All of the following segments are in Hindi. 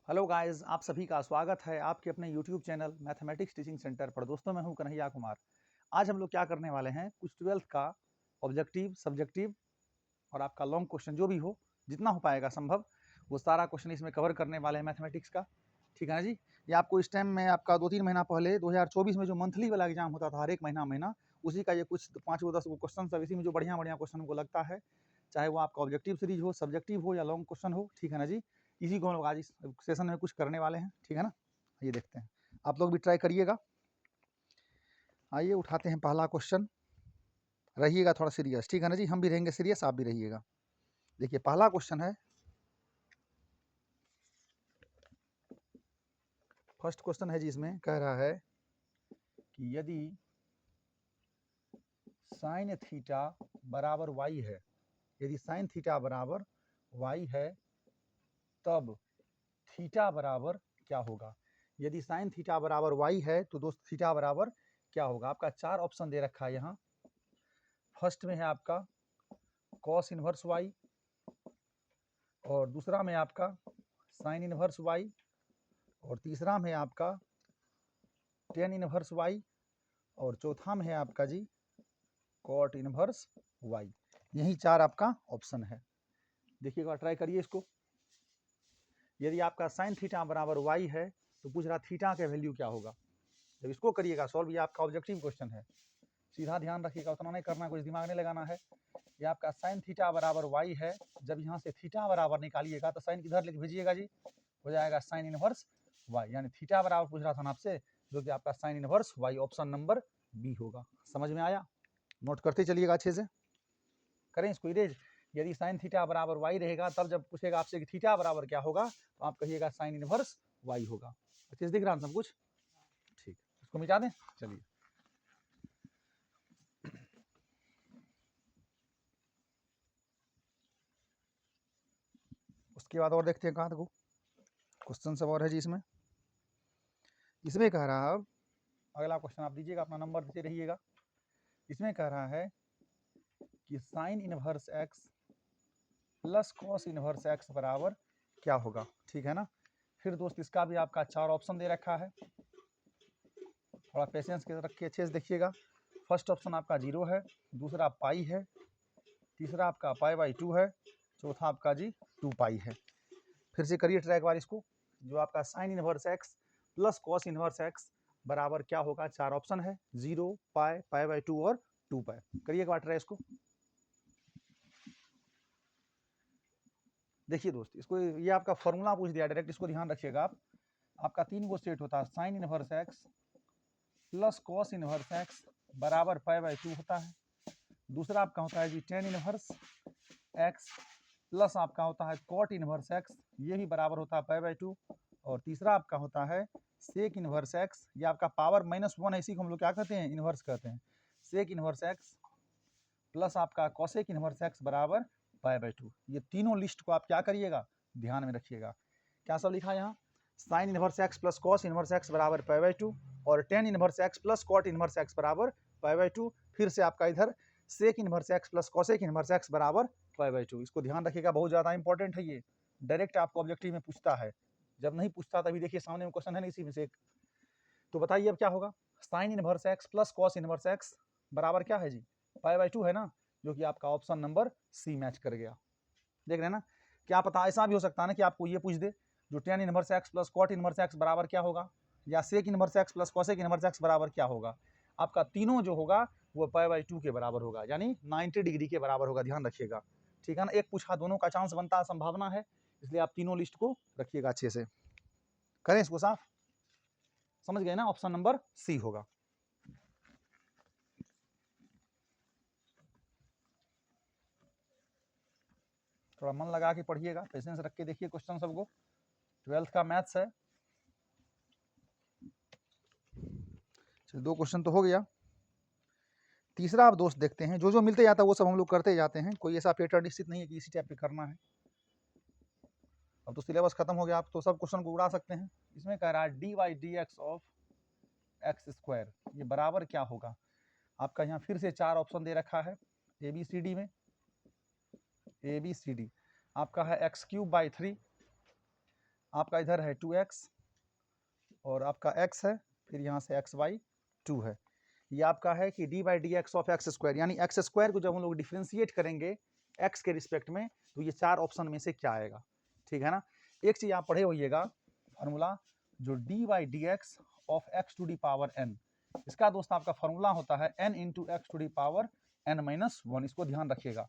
हेलो गाइस, आप सभी का स्वागत है आपके अपने YouTube channel mathematics teaching centre पर। दोस्तों, मैं हूं कन्हैया कुमार। आज हम लोग क्या करने वाले हैं, कुछ 12th का ऑब्जेक्टिव, सब्जेक्टिव और आपका लॉन्ग क्वेश्चन जो भी हो, जितना हो पाएगा संभव, वो सारा क्वेश्चन इसमें कवर करने वाले हैं मैथमेटिक्स का। ठीक है ना जी। ये आपको इस टाइम में आपका 2-3 महीना पहले 2024 में जो मंथली वाला एग्जाम होता था, हर एक महीना उसी का ये कुछ 5-10 क्वेश्चन सब इसी में जो बढ़िया क्वेश्चन हमको लगता है, चाहे वो आपका ऑब्जेक्टिव सीरीज हो, सब्जेक्टिव हो या लॉन्ग क्वेश्चन हो। ठीक है ना जी। इसी को हम लोग आज इस सेशन में कुछ करने वाले हैं। ठीक है ना। ये देखते हैं, आप लोग भी ट्राई करिएगा। आइए उठाते हैं पहला क्वेश्चन। रहिएगा थोड़ा सीरियस, ठीक है ना जी। हम भी रहेंगे सीरियस, आप भी रहिएगा। देखिए पहला क्वेश्चन है, फर्स्ट क्वेश्चन है जी। इसमें कह रहा है कि यदि साइन थीटा बराबर वाई है, यदि साइन थीटा बराबर वाई है तब थीटा बराबर क्या होगा। यदि साइन थीटा बराबर वाई है तो दोस्त थीटा बराबर क्या होगा। आपका 4 ऑप्शन दे रखा है यहाँ। फर्स्ट में है आपका कॉस इनवर्स वाई, और दूसरा में आपका साइन इनवर्स वाई, और तीसरा में आपका टेन इनवर्स वाई, और चौथा में है आपका जी कॉट इनवर्स वाई। यही 4 आपका ऑप्शन है। देखिएगा, ट्राई करिए इसको। यदि आपका साइन थीटा बराबर वाई है तो पूछ रहा थीटा के वैल्यू क्या होगा। जब इसको करिएगा सॉल्व, ये आपका ऑब्जेक्टिव क्वेश्चन है, सीधा ध्यान रखिएगा, उतना नहीं करना, कुछ दिमाग नहीं लगाना है। ये आपका साइन थीटा बराबर वाई है। जब यहाँ से थीटा बराबर निकालिएगा तो साइन किधर लिख भेजिएगा जी, हो जाएगा साइन इनवर्स वाई, यानी थीटा बराबर पूछ रहा था ना आपसे, जो कि आपका sine inverse y, option number B होगा। समझ में आया? नोट करते चलिएगा अच्छे से। करें इसको इरेज। यदि साइन थीटा बराबर वाई रहेगा, तब जब पूछेगा आपसे कि थीटा बराबर क्या होगा, तो आप कहिएगा साइन इनवर्स वाई होगा। अच्छे से दिख रहा है सब कुछ? ठीक, इसको मिटा दें। चलिए, उसके बाद और देखते हैं कहाँ तक क्वेश्चन सब और है जी। इसमें कह रहा है, अब अगला क्वेश्चन आप दीजिएगा, अपना नंबर देते रहिएगा। इसमें कह रहा है कि sign inverse x plus cos inverse x बराबर क्या होगा। ठीक है ना। फिर दोस्त इसका भी आपका 4 ऑप्शन दे रखा है, थोड़ा पेशेंस के रख के अच्छे से देखिएगा। फर्स्ट ऑप्शन आपका 0 है, दूसरा पाई है, तीसरा आपका पाई/2 है, चौथा आपका जी 2 पाई है। फिर से करिए ट्राई एक बार इसको। जो आपका sine inverse x plus cos inverse x बराबर क्या होगा, 4 ऑप्शन है, 0, पाई, पाई/2 और 2 पाई। करिए एक बार ट्राई इसको। देखिए दोस्त, इसको ये आपका फॉर्मूला पूछ दिया डायरेक्ट, इसको ध्यान रखिएगा आप। आपका 3 गो सेट होता है, sign inverse x plus cos inverse x बराबर पाई/2 होता है। दूसरा आपका होता है जी टेन इनवर्स एक्स प्लस आपका होता है कॉट इनवर्स एक्स, ये भी बराबर होता है पाई/2। और तीसरा आपका होता है सेक इनवर्स एक्स, ये आपका पावर -1 है, इसी को हम लोग क्या कहते हैं, इनवर्स कहते हैं। सेक इनवर्स एक्स प्लस आपका कॉसेक इनवर्स एक्स बराबर पाई/2। ये तीनों लिस्ट को आप क्या करिएगा, ध्यान में रखिएगा। क्या सब लिखा है यहाँ, sine inverse x plus cos inverse x बराबर पाई/2, और tan inverse x plus cot inverse x बराबर पाई/2। फिर से आपका इधर sec inverse x plus cosec inverse x बराबर पाई/2। इसको ध्यान रखिएगा, बहुत ज़्यादा इंपॉर्टेंट है ये। डायरेक्ट आपको ऑब्जेक्टिव में पूछता है, जब नहीं पूछता तभी देखिए सामने में क्वेश्चन है ना इसी में से एक। तो बताइए अब क्या होगा, sign inverse x plus cos inverse x बराबर क्या है जी, पाई/2 है ना, जो कि आपका ऑप्शन नंबर सी मैच कर गया। देख रहे हैं ना। क्या पता ऐसा भी हो सकता है ना कि आपको ये पूछ दे, जो tan inverse x plus cot inverse x बराबर क्या होगा, या sec inverse x plus cosec inverse x बराबर क्या होगा। आपका तीनों जो होगा वो पाई/2 के बराबर होगा, यानी 90 डिग्री के बराबर होगा। ध्यान रखिएगा, ठीक है ना। एक पूछा, दोनों का चांस बनता है, संभावना है, इसलिए आप तीनों लिस्ट को रखिएगा अच्छे से। करें इसको साफ, समझ गए ना, ऑप्शन नंबर सी होगा। थोड़ा मन लगा के पढ़िएगा, पेशेंस रख के देखिए क्वेश्चन सबको। 12th का मैथ्स है। चलिए 2 क्वेश्चन तो हो गया। तीसरा आप दोस्त देखते हैं, जो जो मिलते जाता है वो सब हम लोग करते जाते हैं, कोई ऐसा पैटर्न निश्चित नहीं है कि इसी टाइप पे करना है। अब तो सिलेबस खत्म हो गया, आप तो सब क्वेश्चन को उड़ा सकते हैं। इसमें कह रहा है dy/dx ऑफ x², ये बराबर क्या होगा। आपका यहाँ फिर से 4 ऑप्शन दे रखा है, ABCD में। ABCD आपका है x³/3, आपका इधर है 2x और आपका x है, फिर यहाँ से x बाई 2 है। ये आपका है कि d by d x of x square, यानी एक्स स्क्वायर को जब हम लोग डिफ्रेंशिएट करेंगे x के रिस्पेक्ट में तो ये 4 ऑप्शन में से क्या आएगा, ठीक है ना। एक चीज़ आप पढ़े होइएगा फार्मूला, जो d by d x of x to the power n, इसका दोस्त आपका फार्मूला होता है n into x to the power n minus 1। इसको ध्यान रखिएगा,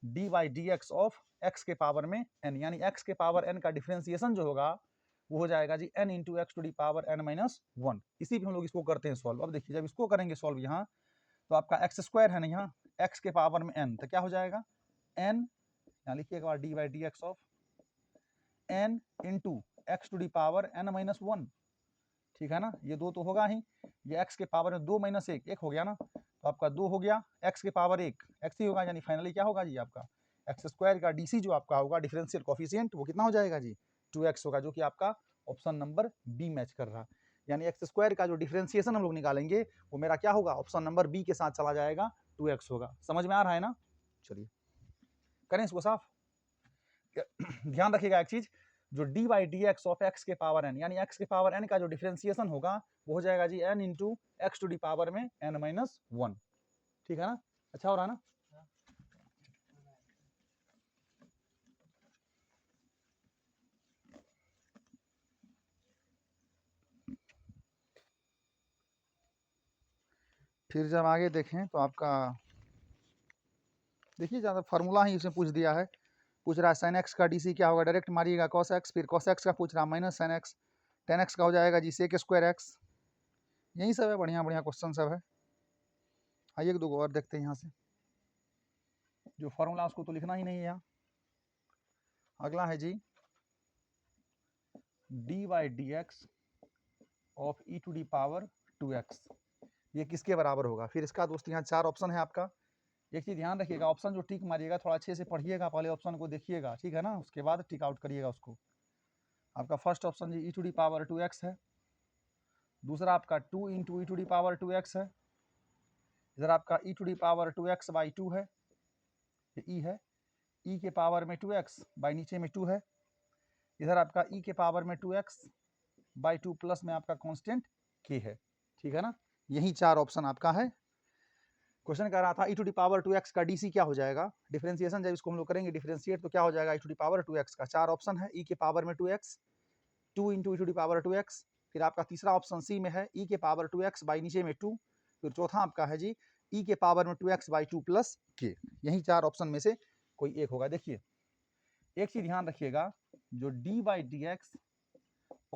d by d x of x के पावर में n, यानी x के पावर n का डिफ्रेंसिएशन जो होगा वो हो जाएगा जी n into x to the power n minus 1। इसी पे हम लोग इसको करते हैं सॉल्व। अब देखिए जब इसको करेंगे सॉल्व यहाँ तो आपका एक्स स्क्वायर है ना, यहाँ x के पावर में n, तो क्या हो जाएगा n, यहाँ लिखिएगा d by d x of n into x to the power n minus 1, ठीक है ना। ये 2 तो होगा ही, ये x के पावर में 2 माइनस 1, 1 हो गया ना, तो आपका 2 हो गया, x के पावर 1 x ही होगा, यानी फाइनली क्या होगा जी आपका एक्स स्क्वायर का डीसी जो आपका होगा डिफरेंशियल कोफिशिएंट वो कितना हो जाएगा जी 2x होगा, जो कि आपका ऑप्शन नंबर बी मैच कर रहा। यानी एक्स स्क्वायर का जो डिफरेंशिएशन हम लोग निकालेंगे वो मेरा क्या होगा, ऑप्शन नंबर बी के साथ चला जाएगा, 2x होगा। समझ में आ रहा है ना। चलिए करें इसको साफ। ध्यान रखिएगा एक चीज, जो d by d x of x के पावर n, यानी x के पावर n का जो डिफरेंशिएशन होगा वो हो जाएगा जी n into x to the power में n माइनस 1, ठीक है ना। अच्छा हो रहा है ना। फिर जब आगे देखें तो आपका देखिए ज़्यादा फार्मूला ही उसने पूछ दिया है, पूछ रहा है साइन एक्स का डीसी क्या होगा, डायरेक्ट मारिएगा कॉस एक्स, फिर कॉस एक्स का पूछ रहा है minus sine x, ten x का हो जाएगा जी सेक स्क्वायर एक्स। यही सब है, बढ़िया बढ़िया क्वेश्चन सब है। आइए एक दो और देखते हैं यहाँ से, जो फार्मूला उसको तो लिखना ही नहीं है यहाँ। अगला है जी d by d x of e to the power 2x, ये किसके बराबर होगा। फिर इसका दोस्त यहाँ 4 ऑप्शन है आपका। एक चीज़ ध्यान रखिएगा, ऑप्शन जो टिक मारिएगा थोड़ा अच्छे से पढ़िएगा, पहले ऑप्शन को देखिएगा, ठीक है ना, उसके बाद टिक आउट करिएगा उसको। आपका फर्स्ट ऑप्शन जी e to the power 2x है, दूसरा आपका 2 into e to the power 2x है, इधर आपका e to the power 2x by 2 है, ये ई है, ई के पावर में 2x बाई नीचे में 2 है, इधर आपका ई के पावर में 2x बाई 2 प्लस में आपका कांस्टेंट k है, ठीक है ना। यही 4 ऑप्शन आपका है। क्वेश्चन कह रहा था ई टू डी पावर 2x का डीसी क्या हो जाएगा, डिफरेंशिएशन जब इसको हम लोग करेंगे डिफरेंशिएट तो क्या हो जाएगा ई टू डी पावर 2x का। 4 ऑप्शन है, ई के पावर में 2x, 2 into e to the power 2x, फिर आपका तीसरा ऑप्शन सी में है ई के पावर 2x बाई नीचे में 2, फिर चौथा आपका है जी ई के पावर में 2x बाई 2 प्लस k। यही 4 ऑप्शन में से कोई एक होगा। देखिए एक चीज ध्यान रखिएगा, जो d by d x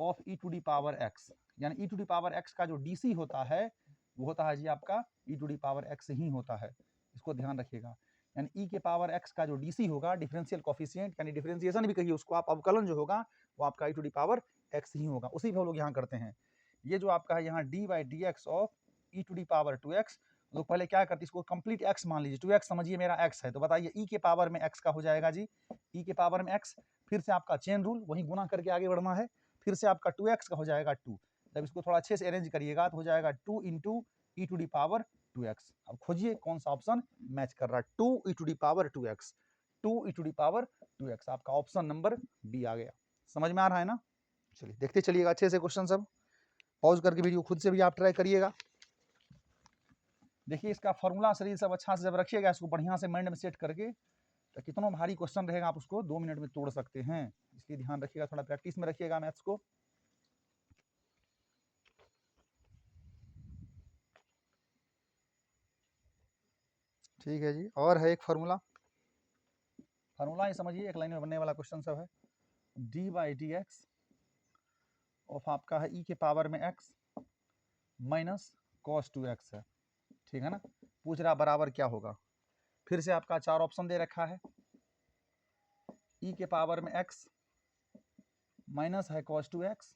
of e to the power x, यानी e to the power x का जो डीसी होता है वो होता है जी आपका e to the power x ही होता है, इसको ध्यान रखिएगा। यानी ई के पावर x का जो डीसी होगा डिफरेंशियल कोफिशिएंट, यानी डिफरेंशिएशन भी कहिए उसको आप, अवकलन जो होगा वो आपका e to the power x ही होगा, उसी पे हम लोग यहाँ करते हैं। ये जो आपका है यहाँ d by d x of e to the power 2x, लोग पहले क्या करते हैं इसको कंप्लीट x मान लीजिए, 2x समझिए मेरा x है, तो बताइए ई के पावर में x का हो जाएगा जी ई के पावर में x, फिर से आपका चेन रूल वही गुना करके आगे बढ़ना है, फिर से आपका 2x का हो जाएगा 2, जब इसको थोड़ा अच्छे से अरेंज करिएगा तो हो जाएगा 2 into e to the power 2x। अब खोजिए कौन सा ऑप्शन मैच कर रहा है, 2 e to the power 2x, 2 e to the power 2x, आपका ऑप्शन नंबर बी आ गया। समझ में आ रहा है ना। चलिए देखते चलिएगा अच्छे से क्वेश्चन सब, पॉज करके वीडियो खुद से भी आप ट्राई करिएगा। देखिए इसका फॉर्मूला शरीर सब अच्छा से जब रखिएगा, इसको बढ़िया से माइंड में सेट करके, तो कितना भारी क्वेश्चन रहेगा आप उसको 2 मिनट में तोड़ सकते हैं, इसलिए ध्यान रखिएगा, थोड़ा प्रैक्टिस में रखिएगा मैथ्स को। ठीक है जी, और है एक फार्मूला, फार्मूला ही समझिए, एक लाइन में बनने वाला क्वेश्चन सब है। d by d x of आपका है ई के पावर में x माइनस कॉस 2x है, ठीक है ना। पूछ रहा बराबर क्या होगा, फिर से आपका 4 ऑप्शन दे रखा है, ई के पावर में x माइनस है कॉस 2x,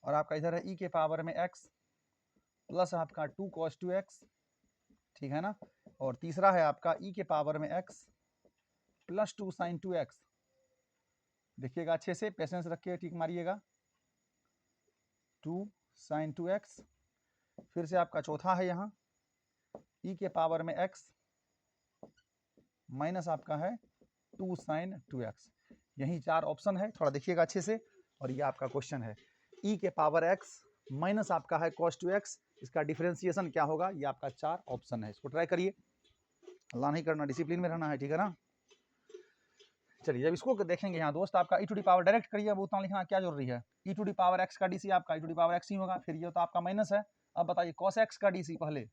और आपका इधर है ई के पावर में x प्लस आपका 2 कॉस 2x, ठीक है ना। और तीसरा है आपका ई के पावर में x प्लस 2 साइन 2x। देखिएगा अच्छे से, पेशेंस रखिए, ठीक मारिएगा, 2 साइन 2x, फिर से आपका चौथा है यहाँ ई के पावर में x माइनस आपका है 2 साइन 2x। यही 4 ऑप्शन है, थोड़ा देखिएगा अच्छे से। और ये आपका क्वेश्चन है e के पावर x माइनस आपका है cos 2x, इसका डिफरेंशिएशन क्या होगा, ये आपका 4 ऑप्शन है। इसको ट्राई करिए, अल्लाह नहीं करना, डिसिप्लिन में रहना है, ठीक है ना। चलिए जब इसको देखेंगे यहाँ दोस्त, आपका e to the power direct करिए, अब उतना लिखना क्या जरूरी है। e to the power x का डीसी आपका e to the power x ही होगा, फिर ये तो आपका माइनस है। अब बताइए cos x का डीसी पहले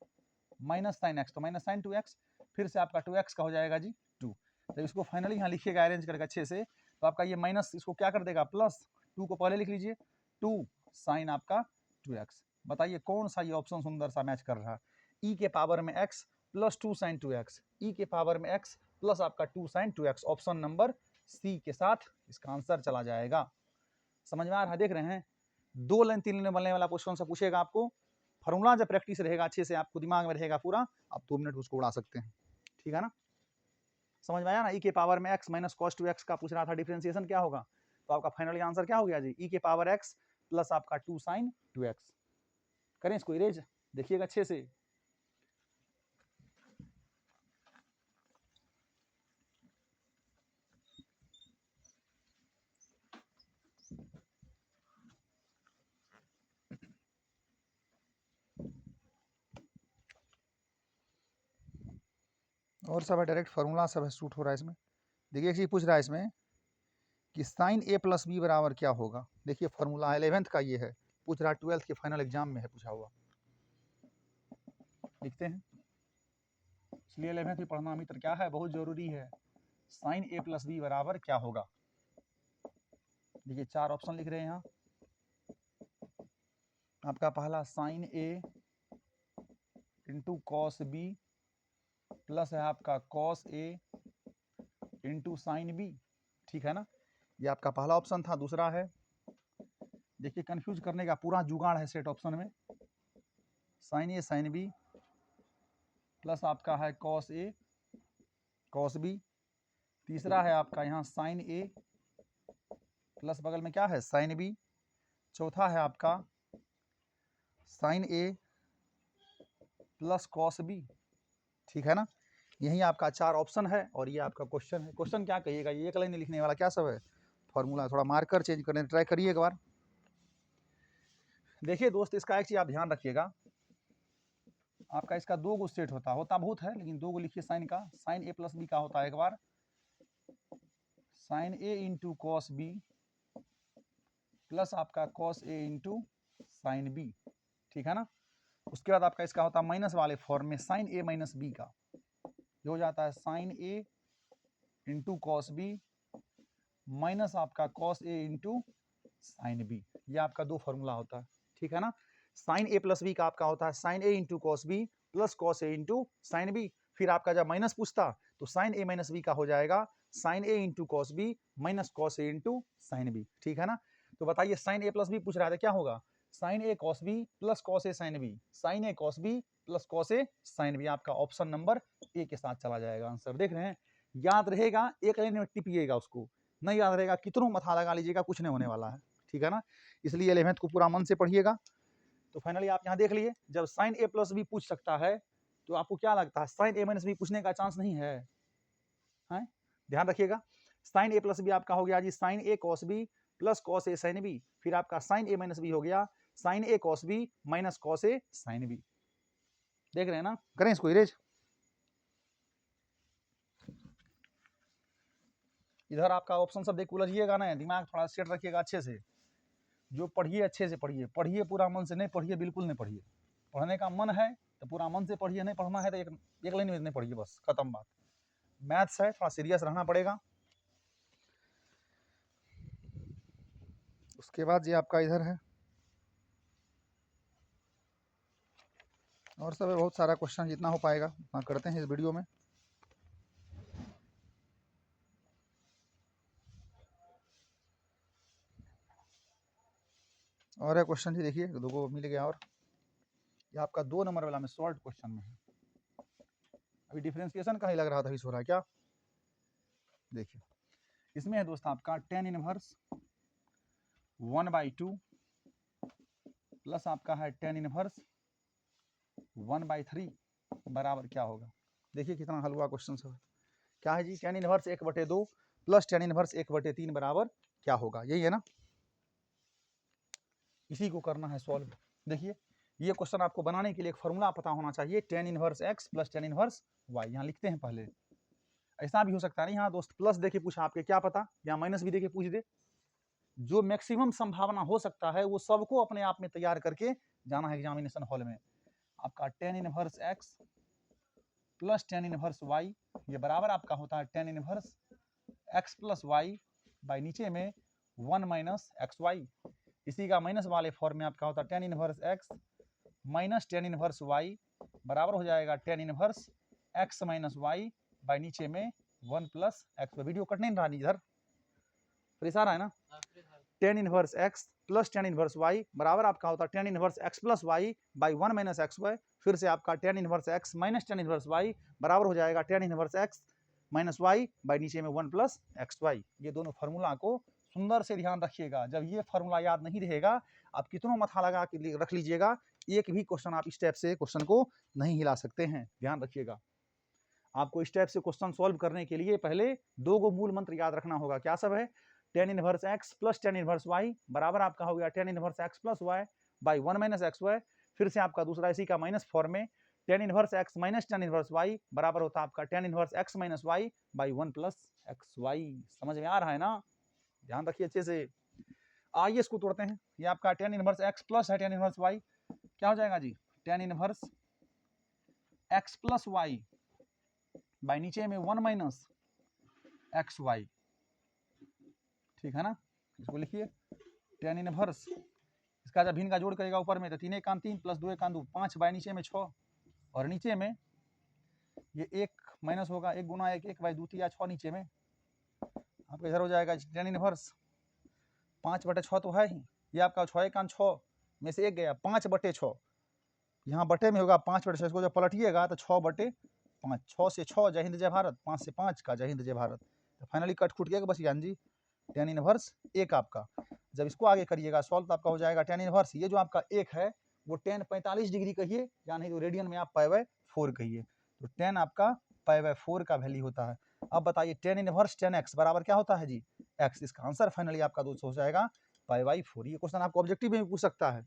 माइनस साइन x, तो माइनस साइन 2x, फिर से आपका 2x का हो जाएगा जी 2। जब इसको फाइनली यहाँ लिखिएगा अरेंज करके अच्छे से, तो आपका ये माइनस इसको क्या कर देगा प्लस 2 को पहले लिख लीजिए, 2 साइन आपका 2x। बताइए कौन सा ये ऑप्शन सुंदर सा मैच कर रहा है, e के पावर में x plus 2 sine 2x, e के पावर में x प्लस आपका 2 sine 2x, option number C के साथ इसका आंसर चला जाएगा। समझ में आ रहा है, देख रहे हैं 2 लाइन 3 लाइन बनने वाला क्वेश्चन से पूछेगा आपको, फॉर्मूला जब प्रैक्टिस रहेगा अच्छे से, आपको दिमाग में रहेगा पूरा, आप 2 मिनट उसको उड़ा सकते हैं, ठीक है ना। समझ में आया ना, e के पावर में x माइनस cos 2x का पूछ रहा था, डिफरेंशिएशन क्या होगा, तो आपका फाइनली आंसर क्या हो गया जी, e के पावर x प्लस आपका 2 साइन 2x। करें इसको इरेज, देखिएगा अच्छे से। और सब है डायरेक्ट फार्मूला सब है, शूट हो रहा है इसमें। देखिए एक चीज पूछ रहा है इसमें कि साइन a प्लस बी बराबर क्या होगा। देखिए फार्मूला 11th का ये है, पूछ रहा है 12th के फाइनल एग्जाम में है पूछा हुआ, लिखते हैं। इसलिए 11th भी पढ़ना मित्र क्या है, बहुत जरूरी है। साइन a प्लस बी बराबर क्या होगा, देखिए 4 ऑप्शन लिख रहे हैं यहाँ। आपका पहला sine a into cos B plus है आपका cos a into sign B, ठीक है ना, ये आपका पहला ऑप्शन था। दूसरा है, देखिए कंफ्यूज करने का पूरा जुगाड़ है सेट ऑप्शन में, साइन ए साइन बी प्लस आपका है कॉस ए कॉस बी। तीसरा है आपका यहाँ साइन ए प्लस बगल में क्या है साइन बी। चौथा है आपका साइन ए प्लस कॉस बी, ठीक है ना। यही आपका 4 ऑप्शन है और ये आपका क्वेश्चन है। क्वेश्चन क्या कहिएगा, ये एक लाइन लिखने वाला क्या सब है, फॉर्मूला। थोड़ा मार्कर चेंज करने ट्राई करिए एक बार। देखिए दोस्त इसका एक चीज आप ध्यान रखिएगा, आपका इसका 2 गो सेट होता बहुत है, लेकिन 2 गो लिखिए साइन का। साइन ए प्लस बी का होता है एक बार sign A into cos B plus आपका cos A into sign B, ठीक है ना। उसके बाद आपका इसका होता है माइनस वाले फॉर्म में साइन ए माइनस बी का, ये हो जाता है sin A into cos B minus आपका cos A into sine B. ये आपका 2 फॉर्मूला होता है, ठीक है ना। साइन ए प्लस बी का आपका होता है sin A into cos B plus cos A into sign B. फिर आपका जब माइनस पूछता तो साइन ए माइनस बी का हो जाएगा sin A into cos B minus cos A into sign B, ठीक है ना। तो बताइए साइन ए प्लस बी पूछ रहा था, क्या होगा साइन ए कॉस बी प्लस कॉस ए साइन बी, साइन ए कॉस बी प्लस कॉस ए साइन बी। आपका ऑप्शन नंबर ए के साथ चला जाएगा आंसर। देख रहे हैं, याद रहेगा, एक लाइन में टिपिएगा उसको, नहीं याद रहेगा कितनों मथा लगा लीजिएगा, कुछ नहीं होने वाला है, ठीक है ना। इसलिए 11th को पूरा मन से पढ़िएगा। तो फाइनली आप यहाँ देख लिए, जब साइन ए प्लस बी पूछ सकता है तो आपको क्या लगता है साइन ए माइनस बी पूछने का चांस नहीं है, हैं? ध्यान रखिएगा, साइन ए प्लस बी आपका हो गया जी साइन ए कॉस बी प्लस कॉस ए साइन बी। फिर आपका साइन ए माइनस बी हो गया साइन ए कॉस बी माइनस कॉस ए साइन बी। देख रहे हैं ना, करें इसको इरेज। इधर आपका ऑप्शन सब देख उलझिएगा ना, दिमाग थोड़ा सेट रखिएगा अच्छे से। जो पढ़िए अच्छे से पढ़िए, पढ़िए पूरा मन से, नहीं पढ़िए बिल्कुल नहीं पढ़िए। पढ़ने का मन है तो पूरा मन से पढ़िए, नहीं पढ़ना है तो एक लाइन में नहीं पढ़िए, बस खत्म बात। मैथ्स है, थोड़ा सीरियस रहना पड़ेगा। उसके बाद ये आपका इधर है, और सब है बहुत सारा क्वेश्चन, जितना हो पाएगा उतना करते हैं इस वीडियो में। और है क्वेश्चन जी, देखिए 2 को मिल गया। और ये आपका 2 नंबर वाला में शॉर्ट क्वेश्चन में है, अभी डिफरेंशिएशन का ही लग रहा था, अभी सो रहा है क्या। देखिए इसमें है दोस्त आपका tan इनवर्स 1/2 प्लस आपका है tan इनवर्स 1/3 बराबर क्या होगा। देखिए कितना हलवा क्वेश्चन सब है। क्या है जी, tan inverse 1/2 plus tan inverse 1/3 बराबर क्या होगा, यही है ना। इसी को करना है सॉल्व। देखिए ये क्वेश्चन आपको बनाने के लिए एक फॉर्मूला पता होना चाहिए, tan inverse x plus tan inverse y. यहाँ लिखते हैं पहले, ऐसा भी हो सकता है ना यहाँ दोस्त प्लस देके पूछा आपके, क्या पता यहाँ माइनस भी देके पूछ दे। जो मैक्सिमम संभावना हो सकता है वो सबको अपने आप में तैयार करके जाना है एग्जामिनेशन हॉल में। आपका tan inverse x plus tan inverse y, ये बराबर आपका होता है tan inverse x plus y by नीचे में 1 माइनस एक्स वाई। इसी का माइनस वाले फॉर्म में आपका होता है tan inverse x minus tan inverse y बराबर हो जाएगा tan inverse x minus y by नीचे में 1 प्लस एक्स। वीडियो कटने नहीं रहा इधर, फ्रेश आ रहा है ना। Tan inverse x plus tan inverse y बराबर आपका होता है tan inverse x plus y by 1 minus x y. फिर से आपका tan inverse x minus tan inverse y बराबर हो जाएगा tan inverse x minus y by नीचे में 1 प्लस एक्स वाई। ये दोनों फार्मूला को सुंदर से ध्यान रखिएगा। जब ये फार्मूला याद नहीं रहेगा आप कितनों मथा लगा के रख लीजिएगा, एक भी क्वेश्चन आप इस टाइप से क्वेश्चन को नहीं हिला सकते हैं, ध्यान रखिएगा। आपको इस टाइप से क्वेश्चन सॉल्व करने के लिए पहले दो गो मूल मंत्र याद रखना होगा। क्या सब है, tan inverse x plus tan inverse y बराबर आपका हो गया tan inverse x plus y by 1 minus x y. फिर से आपका दूसरा इसी का माइनस फॉर्म में tan inverse x minus tan inverse y बराबर होता है आपका tan inverse x minus y by 1 plus x y. समझ में आ रहा है ना, ध्यान रखिए अच्छे से। आइए इसको तोड़ते हैं। ये आपका टेन इनवर्स एक्स प्लस है टेन इनवर्स वाई, क्या हो जाएगा जी tan inverse x plus y by नीचे में 1 माइनस एक्स वाई, ठीक है ना। इसको लिखिए टेन इनवर्स, इसका जब भिन्न का जोड़ करेगा ऊपर में तो 3 1 3 प्लस 2 1 2 5 बाई नीचे में 6 और नीचे में ये 1 माइनस होगा 1 गुना 1 1 बाई 2 3 6 नीचे में आपका इधर हो जाएगा टेन इनवर्स 5/6 तो है ही, ये आपका 6 1 6 में से 1 गया 5/6, यहाँ बटे में होगा 5/6। इसको जब पलटिएगा तो 6/5, 6 से 6 जय हिंद जय भारत, 5 से 5 का जय हिंद जय भारत। तो फाइनली कट खुट गया बस यान जी टेन इनवर्स 1 आपका। जब इसको आगे करिएगा सॉल्व तो आपका हो जाएगा टेन इनवर्स, ये जो आपका 1 है वो 10 45 डिग्री कहिए या नहीं तो रेडियन में आप π/4 कहिए, तो 10 आपका π/4 का वैल्यू होता है। अब बताइए टेन इनवर्स 10x बराबर क्या होता है जी x। इसका आंसर फाइनली आपका दोस्तों हो जाएगा π/4। ये क्वेश्चन आपको ऑब्जेक्टिव में भी पूछ सकता है,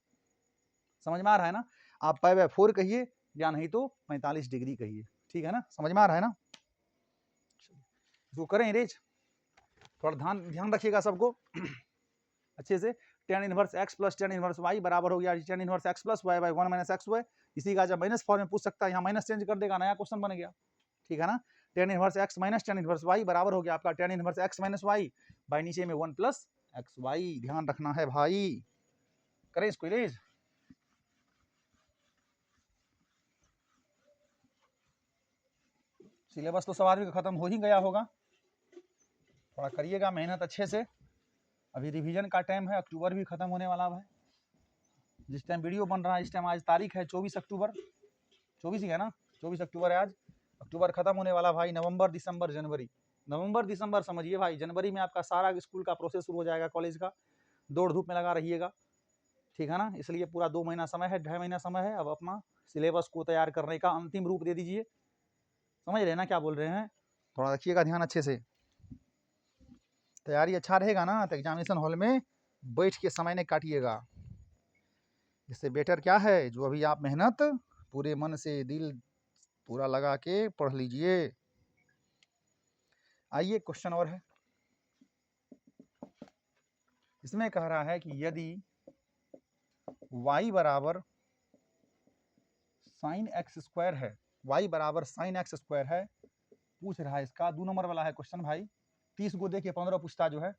समझ में आ रहा है ना। आप π/4 कहिए या नहीं तो 45 डिग्री कहिए, ठीक है ना, समझ में आ रहा है ना। इसको करें इरेज, थोड़ा ध्यान रखिएगा सबको अच्छे से। Tan inverse x plus tan inverse y बराबर हो गया tan inverse x plus y by 1 minus x y. इसी का जब माइनस फॉर्म में पूछ सकता है, यहाँ माइनस चेंज कर देगा, नया क्वेश्चन बन गया, ठीक है ना। Tan inverse x minus tan inverse y बराबर हो गया आपका tan inverse x minus y by नीचे में 1 प्लस एक्स वाई। ध्यान रखना है भाई, करें इसको इरेज। सिलेबस तो सवाल भी खत्म हो ही गया होगा, थोड़ा करिएगा मेहनत अच्छे से। अभी रिवीजन का टाइम है, अक्टूबर भी खत्म होने वाला है। जिस टाइम वीडियो बन रहा है इस टाइम आज तारीख है 24 अक्टूबर, 24 ही है ना, 24 अक्टूबर है आज। अक्टूबर खत्म होने वाला भाई, नवंबर दिसंबर जनवरी, नवंबर दिसंबर समझिए भाई, जनवरी में आपका सारा स्कूल का प्रोसेस शुरू हो जाएगा, कॉलेज का। दौड़ धूप में लगा रहिएगा, ठीक है ना। इसलिए पूरा 2 महीना समय है, 2.5 महीना समय है। अब अपना सिलेबस को तैयार करने का अंतिम रूप दे दीजिए, समझ रहे हैं ना क्या बोल रहे हैं। थोड़ा रखिएगा ध्यान अच्छे से, तैयारी अच्छा रहेगा ना तो एग्जामिनेशन हॉल में बैठ के समय नहीं काटिएगा। इससे बेटर क्या है, जो अभी आप मेहनत पूरे मन से दिल पूरा लगा के पढ़ लीजिए। आइए क्वेश्चन और है, इसमें कह रहा है कि यदि y बराबर साइन एक्स स्क्वायर है, y बराबर साइन एक्स स्क्वायर है, पूछ रहा है इसका 2 नंबर वाला है क्वेश्चन भाई। 30 को देखिए 15 पूछता जो है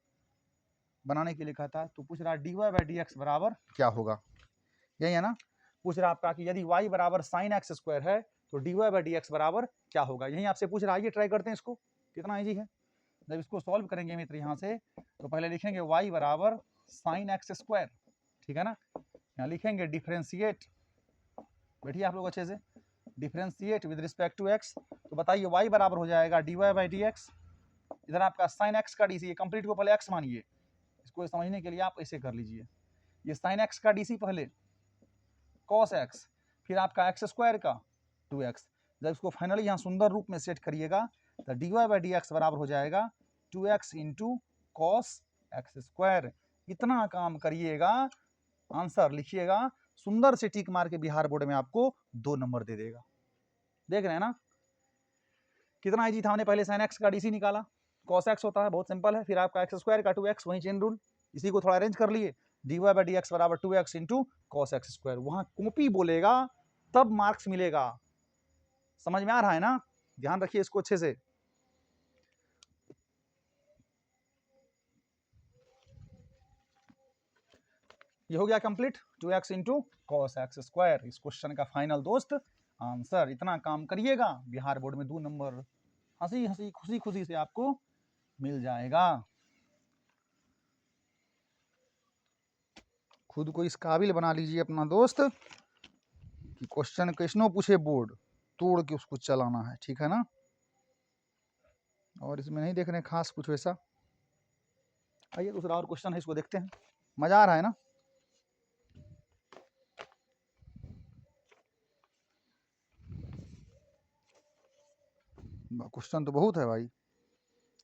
बनाने के लिए कहता है, तो पूछ रहा है dy बाई डी एक्स बराबर क्या होगा, यही है ना। पूछ रहा है आपका कि यदि y बराबर साइन एक्स स्क्वायर है तो dy बाई डी एक्स बराबर क्या होगा, यही आपसे पूछ रहा है। ये ट्राई करते हैं इसको, कितना ईजी है। जब इसको सॉल्व करेंगे मित्र यहाँ से तो पहले लिखेंगे y बराबर साइन एक्स स्क्वायर, ठीक है ना। यहाँ लिखेंगे डिफ्रेंशिएट, बैठिए आप लोग अच्छे से, differentiate with respect to x। तो बताइए y बराबर हो जाएगा dy बाई डी एक्स, इधर आपका साइन एक्स का डी सी, कंप्लीट को पहले x मानिए, इसको समझने के लिए आप ऐसे कर लीजिए। ये साइन एक्स का डी सी पहले कॉस एक्स, फिर आपका एक्स स्क्वायर का 2x। जब इसको फाइनली यहाँ सुंदर रूप में सेट करिएगा तो dy बाई डी एक्स बराबर हो जाएगा 2x into cos x square. इतना काम करिएगा, आंसर लिखिएगा, सुंदर से टिक मार के बिहार बोर्ड में आपको 2 नंबर दे देगा। देख रहे हैं ना कितना इजी था। हमने पहले sin x का डीसी निकाला, cos x होता है, बहुत सिंपल है। फिर आपका x स्क्वायर का 2x, वही चेन रूल, इसी को थोड़ा अरेंज कर लिए, dy/dx बराबर 2x into cos x square. वहां कॉपी बोलेगा तब मार्क्स मिलेगा। समझ में आ रहा है ना? ध्यान रखिए इसको अच्छे से। ये हो गया complete, 2x into cos x square, इस क्वेश्चन का फाइनल दोस्त आंसर। इतना काम करिएगा, बिहार बोर्ड में 2 नंबर हंसी हंसी खुशी खुशी से आपको मिल जाएगा। खुद को इस काबिल बना लीजिए अपना दोस्त कि क्वेश्चन कैसनो पूछे बोर्ड, तोड़ के उसको चलाना है, ठीक है ना? और इसमें नहीं देखने खास कुछ वैसा। आइए दूसरा और क्वेश्चन है, इसको देखते हैं। मजा आ रहा है ना? क्वेश्चन तो बहुत है भाई,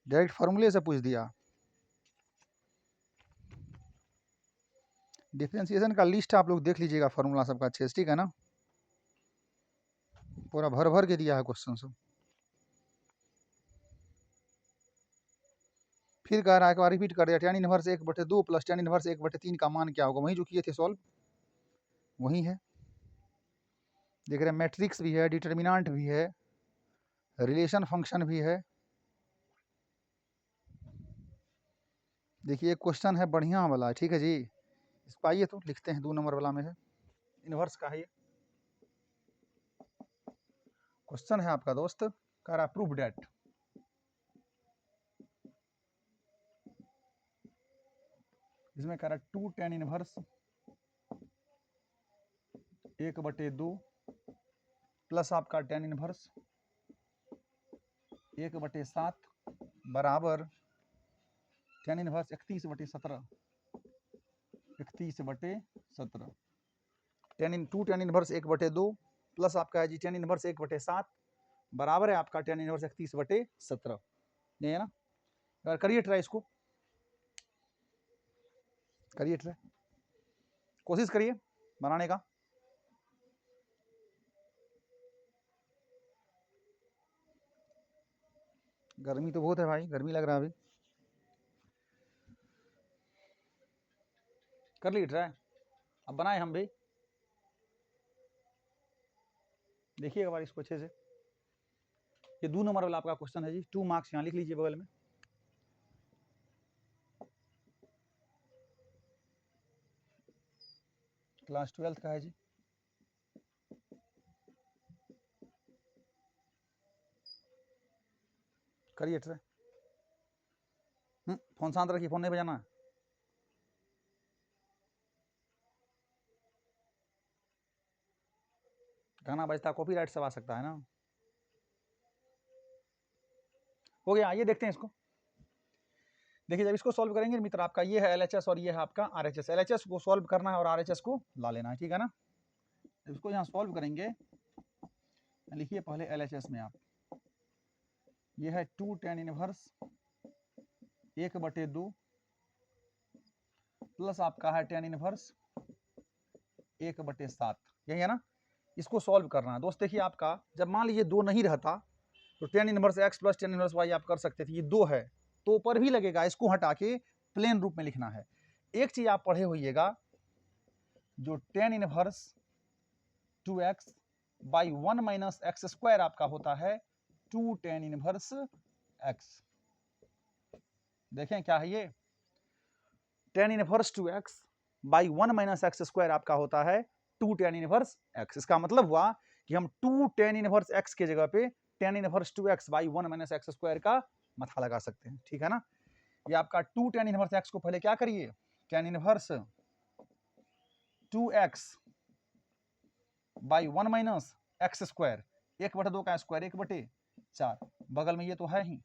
डायरेक्ट फार्मूले से पूछ दिया। डिफरेंशिएशन का लिस्ट आप लोग देख लीजिएगा, फार्मूला सबका अच्छे से, ठीक है ना? पूरा भर भर के दिया है क्वेश्चन सब। फिर कह रहा है, एक बार रिपीट कर दिया, tan inverse 1/2 plus tan inverse 1/3 का मान क्या होगा? वही जो किए थे सॉल्व, वही है। देख रहे हैं मैट्रिक्स भी है, डिटर्मिनेंट भी है, रिलेशन फंक्शन भी है। देखिए एक क्वेश्चन है बढ़िया वाला, ठीक है जी। इसको आइए तो लिखते हैं, 2 नंबर वाला में है, इनवर्स का है ये क्वेश्चन है आपका दोस्त। कह रहा प्रूव डेट, इसमें कह रहा 2 tan इनवर्स 1/2 प्लस आपका tan इनवर्स 1/7 बराबर tan inverse 31/17, 31/17। Two tan inverse 1/2 plus आपका है जी tan इनवर्स 1/7 बराबर है आपका tan इनवर्स 31/17, ये है ना? अगर करिए ट्राई, इसको करिए ट्राई, कोशिश करिए बनाने का। गर्मी तो बहुत है भाई, गर्मी लग रहा है अभी। कर लिए ट्राई, अब बनाए हम भी। देखिए एक बार इसको अच्छे से। ये 2 नंबर वाला आपका क्वेश्चन है जी, 2 मार्क्स यहाँ लिख लीजिए बगल में। क्लास 12 का है जी। करिए ट्राई। फोन शांत रखिए, फोन नहीं बजाना है। गाना बजता कॉपीराइट सब आ सकता है ना। हो गया, आइए देखते हैं इसको। देखिए जब इसको सॉल्व करेंगे मित्र, आपका ये है LHS और ये है आपका RHS। LHS को सॉल्व करना है और RHS को ला लेना है, ठीक है ना? इसको यहाँ सॉल्व करेंगे, लिखिए पहले LHS में आप, ये है 2 tan इनवर्स 1/2 प्लस आपका है tan इनवर्स 1/7, यही है ना? इसको सॉल्व करना है दोस्त। देखिए आपका जब मान लीजिए 2 नहीं रहता तो tan inverse x plus tan inverse y आप कर सकते थे। ये 2 है तो ऊपर भी लगेगा, इसको हटा के प्लेन रूप में लिखना है। एक चीज आप पढ़े होइएगा, जो tan inverse 2x by 1 minus x square आपका होता है 2 tan इनवर्स x। देखें क्या है ये, tan inverse 2x by 1 minus x square आपका होता है 2 tan इनवर्स x। इसका मतलब हुआ कि हम 2 tan इनवर्स x के जगह पे tan inverse 2x by 1 minus x square का मथा लगा सकते हैं, ठीक है ना? ये आपका 2 tan इनवर्स x को पहले क्या करिए, tan inverse 2x by 1 minus x square, 1/2 का स्क्वायर 1/4, बगल में ये तो है ही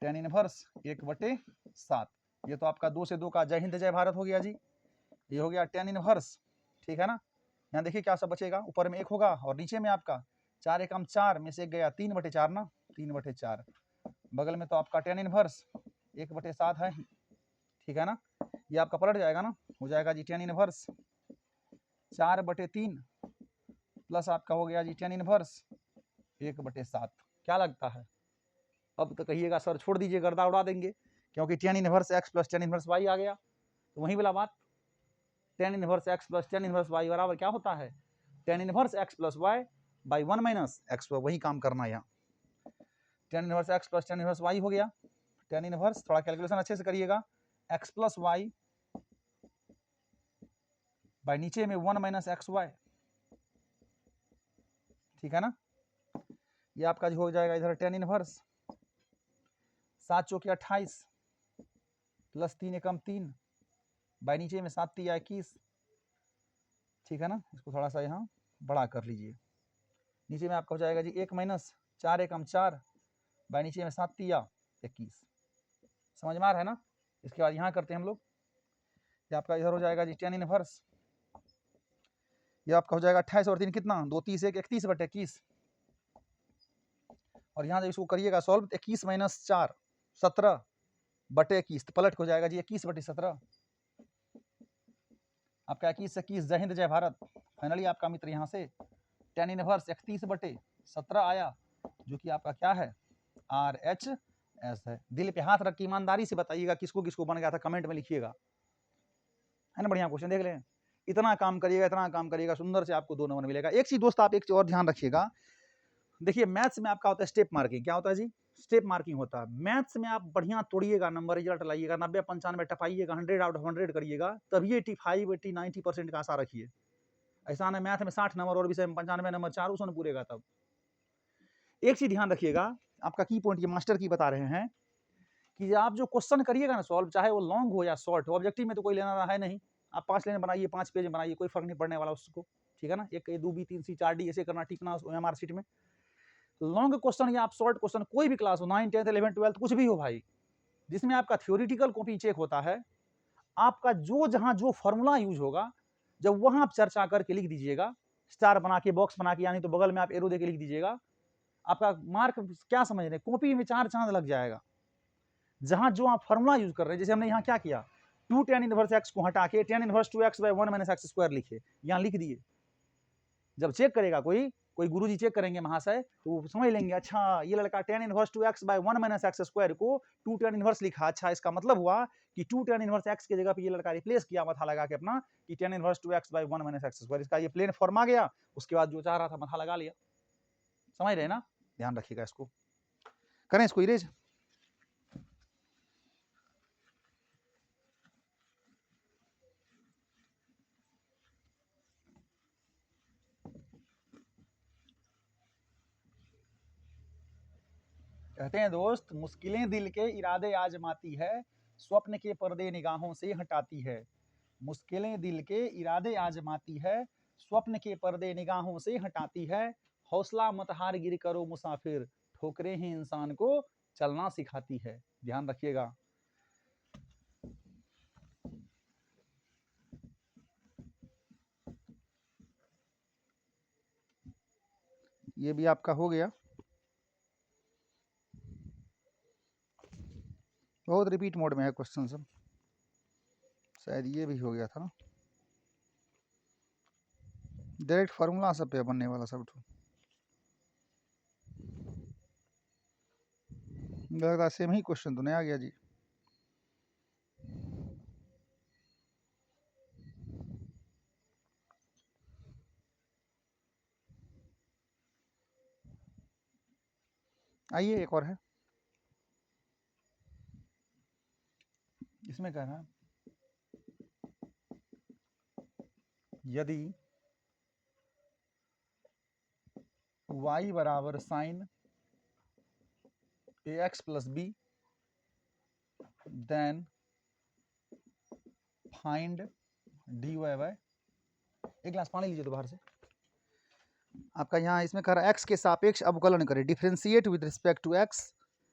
tan इनवर्स 1/7। ये तो आपका 2 से 2 का जय हिंद जय भारत हो गया जी। ये हो गया tan इनवर्स, ठीक है ना? यहाँ देखिए क्या सब बचेगा, ऊपर में 1 होगा और नीचे में आपका 4 एकम 4 में से गया 3/4 ना, 3/4। बगल में तो आपका tan इनवर्स 1/7 है ही, ठीक है ना। ये आपका पलट जाएगा ना, हो जाएगा जी tan इनवर्स 4/3 प्लस आपका हो गया जी tan इनवर्स 1/7। क्या लगता है? अब तो कहिएगा सर छोड़ दीजिए, गर्दा उड़ा देंगे, क्योंकि tan inverse x plus tan inverse y आ गया। तो वही वाला बात, tan inverse x plus tan inverse y बराबर क्या होता है? tan inverse x plus y by 1 minus x. वही काम करना है यहाँ। tan inverse x plus tan inverse y हो गया। tan इनवर्स, थोड़ा कैलकुलेशन अच्छे से करिएगा, x प्लस वाई बाई नीचे में 1 माइनस एक्स वाई, ठीक है ना। ये आपका जो हो जाएगा इधर tan इनवर्स 7 चौके 28 प्लस 3 एकम 3 बाई नीचे में 7 तिया 21, ठीक है ना। इसको थोड़ा सा यहाँ बड़ा कर लीजिए। नीचे में आपका हो जाएगा जी 1 माइनस 4 एकम 4 बाई नीचे में 7 तिया 21। समझ में आ रहा है ना। इसके बाद यहाँ करते हैं हम लोग, ये आपका इधर हो जाएगा जी tan इनवर्स, ये आपका हो जाएगा 28 और 3 कितना, 2 30 1 31/21। और यहाँ जब इसको करिएगा सॉल्व, 21 माइनस 4 17/21, पलट हो जाएगा जी 21/17। आपका 21 से 21, जय हिंद जय भारत। फाइनली आपका मित्र यहाँ से tan इनवर्स 31/17 आया, जो कि आपका क्या है, RHS है। दिल पे हाथ रख के ईमानदारी से बताइएगा किसको किसको बन गया था, कमेंट में लिखिएगा, है ना। बढ़िया क्वेश्चन, देख लें। इतना काम करिएगा, सुंदर से आपको 2 नंबर मिलेगा। एक चीज दोस्त आप एक और ध्यान रखिएगा, देखिए मैथ्स में आपका होता है स्टेप मार्किंग। क्या होता है जी? स्टेप मार्किंग होता है। मैथ्स में आप बढ़िया तोड़िएगा, नंबर रिजल्ट लाइएगा, 90 95 टपाइएगा, 100 आउट ऑफ 100 करिएगा, तभी 85 80 90% का आशा रखिए। ऐसा ना मैथ में 60 नंबर और विषय में 95 नंबर, चारों सौ पूरेगा। तब एक चीज ध्यान रखिएगा, आपका की पॉइंट ये मास्टर की बता रहे हैं कि आप जो क्वेश्चन करिएगा ना सॉल्व, चाहे वो लॉन्ग हो या शॉर्ट हो, ऑब्जेक्टिव में तो कोई लेना है नहीं। आप 5 लाइन बनाइए, 5 पेज में बनाइए, कोई फर्क नहीं पड़ने वाला उसको, ठीक है ना। 1 A 2 B 3 C 4 D ऐसे करना, टिकना MR शीट में। लॉन्ग क्वेश्चन या आप शॉर्ट क्वेश्चन, कोई भी क्लास हो, 9 10 11 12 कुछ भी हो भाई, जिसमें आपका थ्योरेटिकल कॉपी चेक होता है, आपका जो जहां जो फॉर्मूला यूज होगा, जब वहां आप चर्चा करके लिख दीजिएगा, स्टार बना के, बॉक्स बना के, यानी तो बगल में आप एरो देके लिख दीजिएगा, आपका मार्क क्या समझ रहे, कॉपी में 4 चांद लग जाएगा। जहां जो आप फॉर्मूला यूज कर रहे हैं, जैसे हमने यहाँ क्या किया, 2 tan इनवर्स x को हटा के tan inverse 2x by 1 minus x square लिखे, यहाँ लिख दिए। जब चेक करेगा कोई गुरुजी चेक करेंगे महाशय, तो वो समझ लेंगे, अच्छा ये लड़का tan inverse 2x by 1 minus x square को 2 tan इनवर्स लिखा, अच्छा इसका मतलब हुआ कि 2 tan इनवर्स x की जगह पे ये लड़का रिप्लेस किया मथा लगा के अपना, कि tan inverse 2x by 1 minus x square, इसका ये प्लेन फॉर्म आ गया। उसके बाद जो चाह रहा था मथा लगा लिया। समझ रहे ना। ध्यान रखिएगा इसको, करें इसको इरेज। कहते हैं दोस्त, मुश्किलें दिल के इरादे आजमाती है, स्वप्न के पर्दे निगाहों से हटाती है। मुश्किलें दिल के इरादे आजमाती है, स्वप्न के पर्दे निगाहों से हटाती है। हौसला मत हार गिर करो मुसाफिर, ठोकरें ही इंसान को चलना सिखाती है। ध्यान रखिएगा। ये भी आपका हो गया, बहुत रिपीट मोड में है क्वेश्चन सब, शायद ये भी हो गया था। डायरेक्ट फार्मूला सब पे बनने वाला सब तो लगता है सेम ही क्वेश्चन तो नहीं आ गया जी। आइए एक और है, इसमें कहना है यदि y बराबर sine ax plus B, then find dy by, एक गिलास पानी लीजिए तो बाहर से। आपका यहाँ इसमें कह रहा है x के सापेक्ष अवकलन करें, differentiate with respect to x,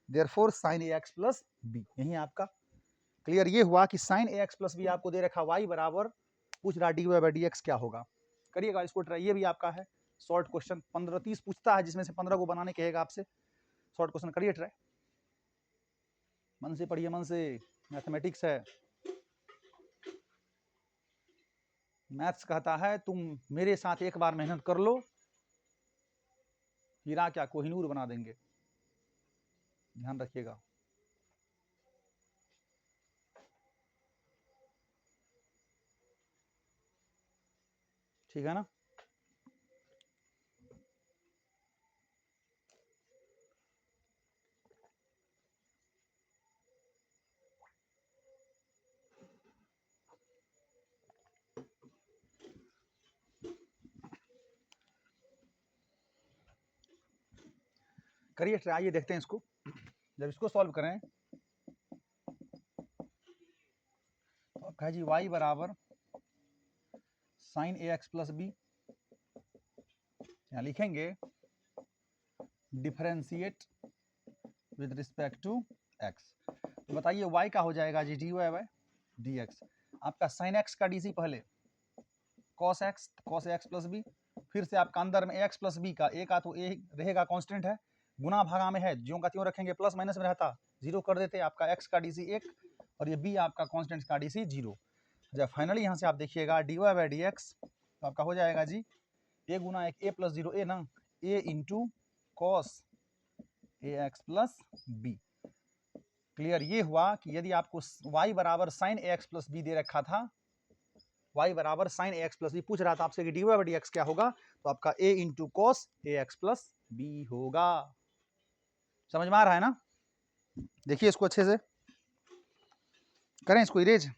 therefore sine ax plus B. यही आपका क्लियर ये हुआ कि साइन ax प्लस बी आपको दे रखा, y बराबर पूछ रहा dy बाय dx क्या होगा। करिएगा इसको ट्राई, ये भी आपका है शॉर्ट क्वेश्चन, 15-30 पूछता है, जिसमें से 15 को बनाने कहेगा आपसे। शॉर्ट क्वेश्चन करिए ट्राई। मन से पढ़िए, मन से, मैथमेटिक्स है। मैथ्स कहता है तुम मेरे साथ एक बार मेहनत कर लो, हीरा क्या कोहिनूर बना देंगे। ध्यान रखिएगा। ठीक है ना। करिए ट्राई, आइए देखते हैं इसको। जब इसको सॉल्व करें तो आपका है जी y बराबर sine A x plus B, यहाँ लिखेंगे differentiate with respect to x। तो बताइए y का हो जाएगा जी dy बाय dx। आपका साइन x का dc पहले cos x प्लस बी, फिर से आपका अंदर में ax प्लस बी का a का तो a रहेगा कांस्टेंट है, गुना भागा में है ज्यों का त्यों रखेंगे, प्लस माइनस में रहता जीरो कर देते, आपका x का dc 1 और ये b आपका कांस्टेंट का dc 0। जब फाइनली यहाँ से आप देखिएगा dy बाय dx तो आपका हो जाएगा जी a गुना एक a प्लस 0 a ना, a into cos A x plus B. Clear. ये हुआ कि यदि आपको y बराबर sine A x plus B दे रखा था, y बराबर sine A x plus B पूछ रहा था आपसे कि dy बाय dx क्या होगा, तो आपका a into cos A x plus B होगा। समझ में आ रहा है ना। देखिए इसको अच्छे से करें, इसको इरेज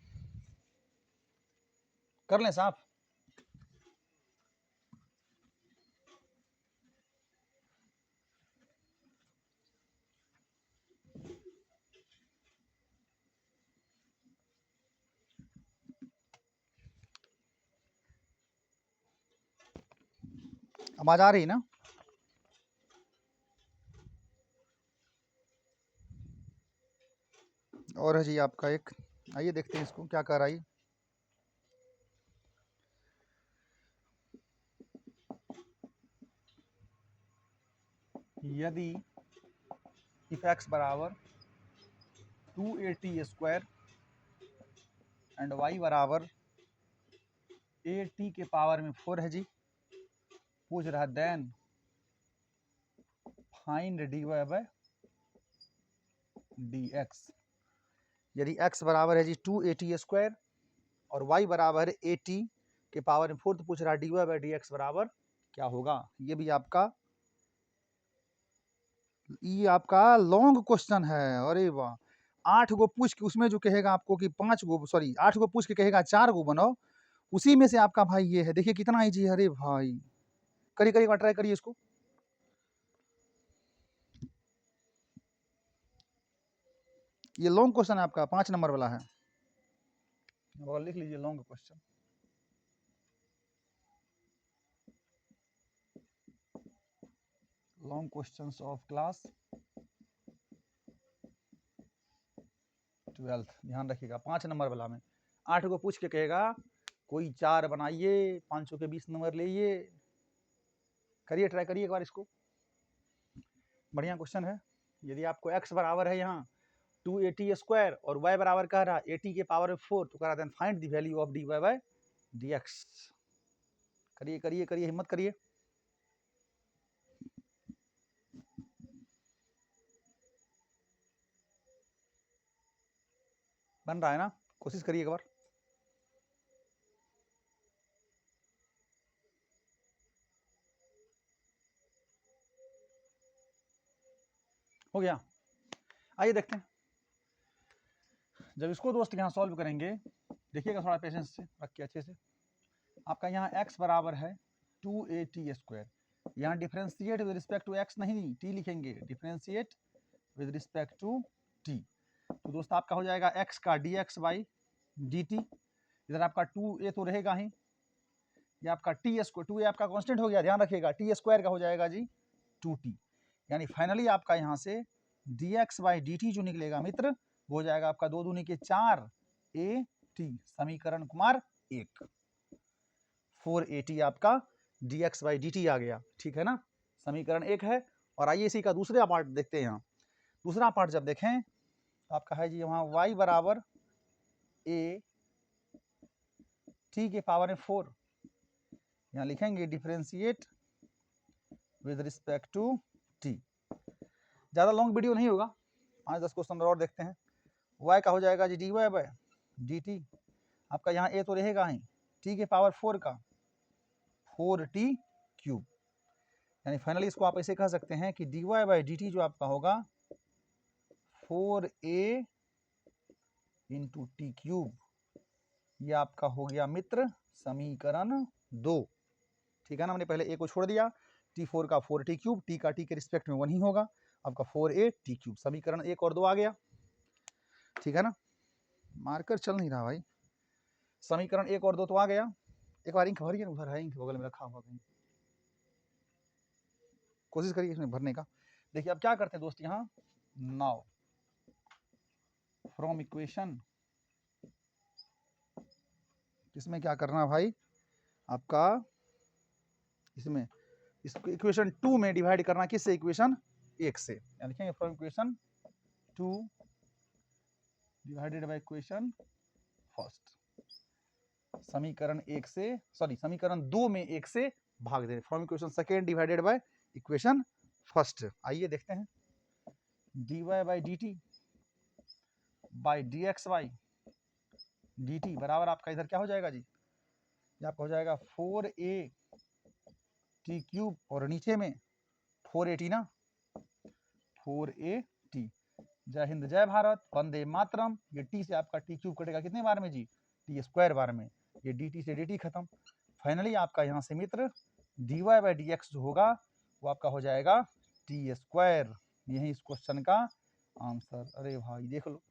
कर लें साहब। आवाज आ रही ना। और है जी आपका एक, आइए देखते हैं इसको क्या कर रहा है। यदि इफ x बराबर 2at स्क्वायर एंड y बराबर at के पावर में 4 है जी, पूछ रहा then find dy by dx। यदि x बराबर है जी 2at स्क्वायर और y बराबर है 80 के पावर में 4, तो पूछ रहा dy बाय dx बराबर क्या होगा। ये भी आपका, ये आपका लॉन्ग क्वेश्चन है। अरे वाह, 8 गो पूछ के उसमें जो कहेगा आपको कि 5 गो, सॉरी 8 गो पूछ के कहेगा 4 गो बनाओ, उसी में से आपका भाई ये है। देखिए कितना इजी है। अरे भाई करिए करिए, ट्राई करिए इसको। ये लॉन्ग क्वेश्चन है आपका, 5 नंबर वाला है, और लिख लीजिए long question. Long questions of class 12। ध्यान रखिएगा 5 नंबर वाला में 8 को पूछ के कहेगा कोई 4 बनाइए, 500 के 20 नंबर लीजिए। करिए ट्राई करिए एक बार इसको, बढ़िया क्वेश्चन है। यदि आपको x बराबर है यहाँ 2at स्क्वायर और y बराबर कह रहा 80 के पावर 4, तो कह रहा find the value of dy by dx। करिए करिए करिए, हिम्मत करिए। बन रहा है ना, कोशिश करिए एक बार। हो गया। आइए देखते हैं। जब इसको दोस्त यहाँ सॉल्व करेंगे, देखिएगा थोड़ा पेशेंस से रख के अच्छे से। आपका यहाँ x बराबर है 2at स्क्वायर, यहाँ differentiate with respect to x नहीं, t लिखेंगे, differentiate with respect to t। तो दोस्त आपका हो जाएगा x का dx बाई dt। इधर आपका 2a तो रहेगा ही, ये आपका t स्क्वायर, 2a आपका कांस्टेंट हो गया, ध्यान रखिएगा, t स्क्वायर का हो जाएगा जी 2t। यानी फाइनली आपका यहाँ से dx बाई dt जो निकलेगा मित्र, वो हो जाएगा आपका 2 दूनी के 4 at, समीकरण कुमार 1। 4at आपका dx बाई dt आ गया, ठीक है ना, समीकरण 1 है। और आइए इसी का दूसरा पार्ट देखते हैं। यहाँ दूसरा पार्ट जब देखें, तो आपका है जी वहाँ y बराबर a t के पावर में 4, यहाँ लिखेंगे differentiate with respect to t। ज़्यादा लॉन्ग वीडियो नहीं होगा, 5-10 क्वेश्चन और देखते हैं। y का हो जाएगा जी dy बाय dt, आपका यहाँ a तो रहेगा ही, t के पावर 4 का 4t क्यूब, यानी फाइनली इसको आप ऐसे कह सकते हैं कि dy बाई dt जो आपका होगा 4a इंटू टी क्यूब, ये आपका हो गया मित्र समीकरण 2। ठीक है ना, हमने पहले a को छोड़ दिया, t4 का 4t क्यूब, t का t के रिस्पेक्ट में 1 ही होगा, आपका 4a t क्यूब, समीकरण 1 और 2 आ गया। ठीक है ना, मार्कर चल नहीं रहा भाई, समीकरण 1 और 2 तो आ गया। एक बार इंक भरिए, उधर है इंक बगल में रखा हुआ कहीं, कोशिश करिए इसमें भरने का। देखिए अब क्या करते हैं दोस्त, यहाँ नाउ फ्रॉम इक्वेशन, इसमें क्या करना भाई आपका, इसमें इस इक्वेशन 2 में डिवाइड करना किससे, इक्वेशन 1 से, यानी लिखेंगे from equation 2 divided by equation first, समीकरण 1 से, सॉरी समीकरण 2 में 1 से भाग दे, from equation second divided by equation first. आइए देखते हैं, dy by d t by d x by d t बराबर आपका इधर क्या हो जाएगा जी, ये आपका हो जाएगा 4a टी क्यूब, और नीचे में 4a t ना, 4a t। जय हिंद जय भारत वंदे मातरम। ये t से आपका t क्यूब कटेगा कितने बार में जी, t स्क्वायर बार में, ये dt से dt खत्म। फाइनली आपका यहाँ से मित्र dy बाई डी एक्स जो होगा वो आपका हो जाएगा t स्क्वायर। यही इस क्वेश्चन का आंसर। अरे भाई देख लो,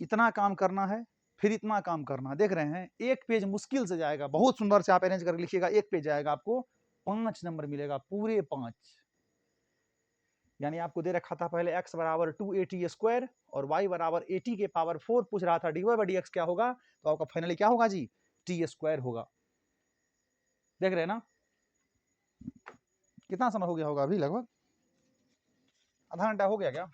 इतना काम करना है फिर इतना काम करना, देख रहे हैं एक पेज मुश्किल से जाएगा, बहुत सुंदर से आप अरेंज करके लिखिएगा, एक पेज जाएगा, आपको 5 नंबर मिलेगा, पूरे 5। यानी आपको दे रखा था पहले x बराबर 2at स्क्वायर और y बराबर at के पावर 4 पूछ रहा था dy बाई डी एक्स क्या होगा, तो आपका फाइनली क्या होगा जी, t स्क्वायर होगा। देख रहे हैं ना, कितना समय हो गया होगा अभी, लगभग आधा घंटा हो गया क्या,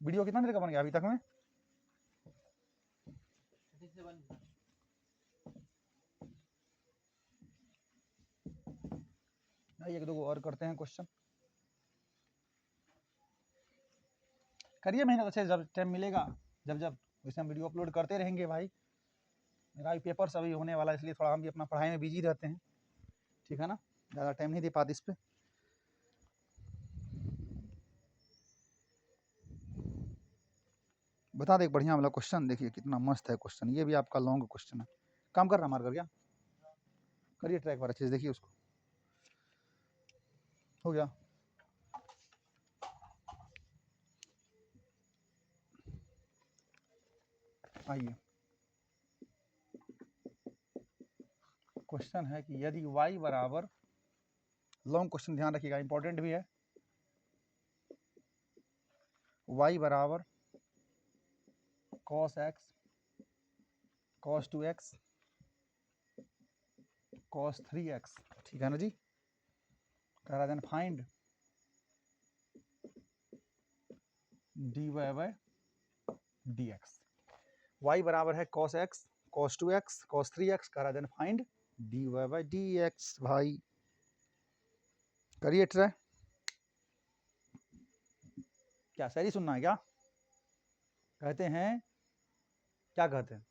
वीडियो कितना देर का बन गया अभी तक में, एक दो और करते हैं क्वेश्चन, करिए मेहनत अच्छे, जब टाइम मिलेगा, जब जब वैसे हम वीडियो अपलोड करते रहेंगे भाई, मेरा भी पेपर सभी होने वाला है, इसलिए थोड़ा हम भी अपना पढ़ाई में बिजी रहते हैं। ठीक है ना, ज़्यादा टाइम नहीं दे पाते इस पर। बता दे एक बढ़िया वाला क्वेश्चन, देखिए कितना मस्त है क्वेश्चन, ये भी आपका लॉन्ग क्वेश्चन है, काम कर रहा मार कर क्या, करिए ट्रैक पर अच्छे से, देखिए उसको, हो गया। आइए क्वेश्चन है कि यदि y बराबर, लॉन्ग क्वेश्चन ध्यान रखिएगा, इंपॉर्टेंट भी है, y बराबर cos x cos 2x cos 3x, ठीक है ना जी, कह रहा है find dy by d x, y बराबर है cos x cos 2x cos 3x, कह रहा है find dy by d x. भाई करिए ट्राई, क्या सही सुनना है क्या, कहते हैं, क्या कहते हैं,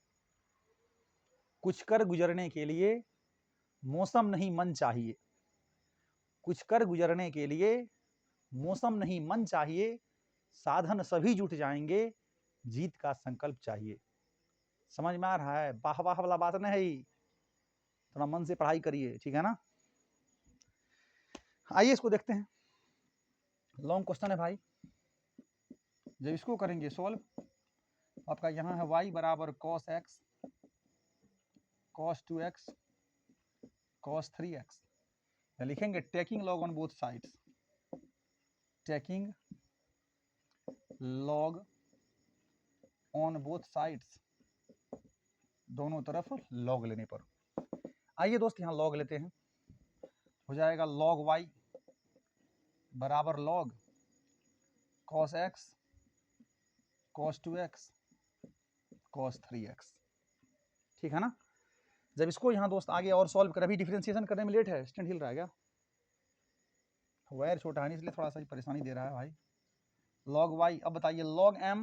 कुछ कर गुजरने के लिए मौसम नहीं मन चाहिए, कुछ कर गुजरने के लिए मौसम नहीं मन चाहिए, साधन सभी जुट जाएंगे, जीत का संकल्प चाहिए। समझ में आ रहा है, वाह वाह वाला बात नहीं, थोड़ा मन से पढ़ाई करिए, ठीक है ना। आइए इसको देखते हैं, लॉन्ग क्वेश्चन है भाई, जब इसको करेंगे सोल्व, आपका यहाँ है y बराबर cos x cos 2x cos 3x, लिखेंगे taking log on both sides, taking log on both sides, दोनों तरफ लॉग लेने पर। आइए दोस्त यहाँ लॉग लेते हैं, हो जाएगा log y बराबर log cos x cos 2x cos 3x, ठीक है ना। जब इसको यहाँ दोस्त आगे और सॉल्व कर, अभी डिफरेंशिएशन करने में लेट है, स्टैंड हिल रहा है क्या, वायर छोटा है नहीं इसलिए थोड़ा सा परेशानी दे रहा है भाई। log y, अब बताइए log m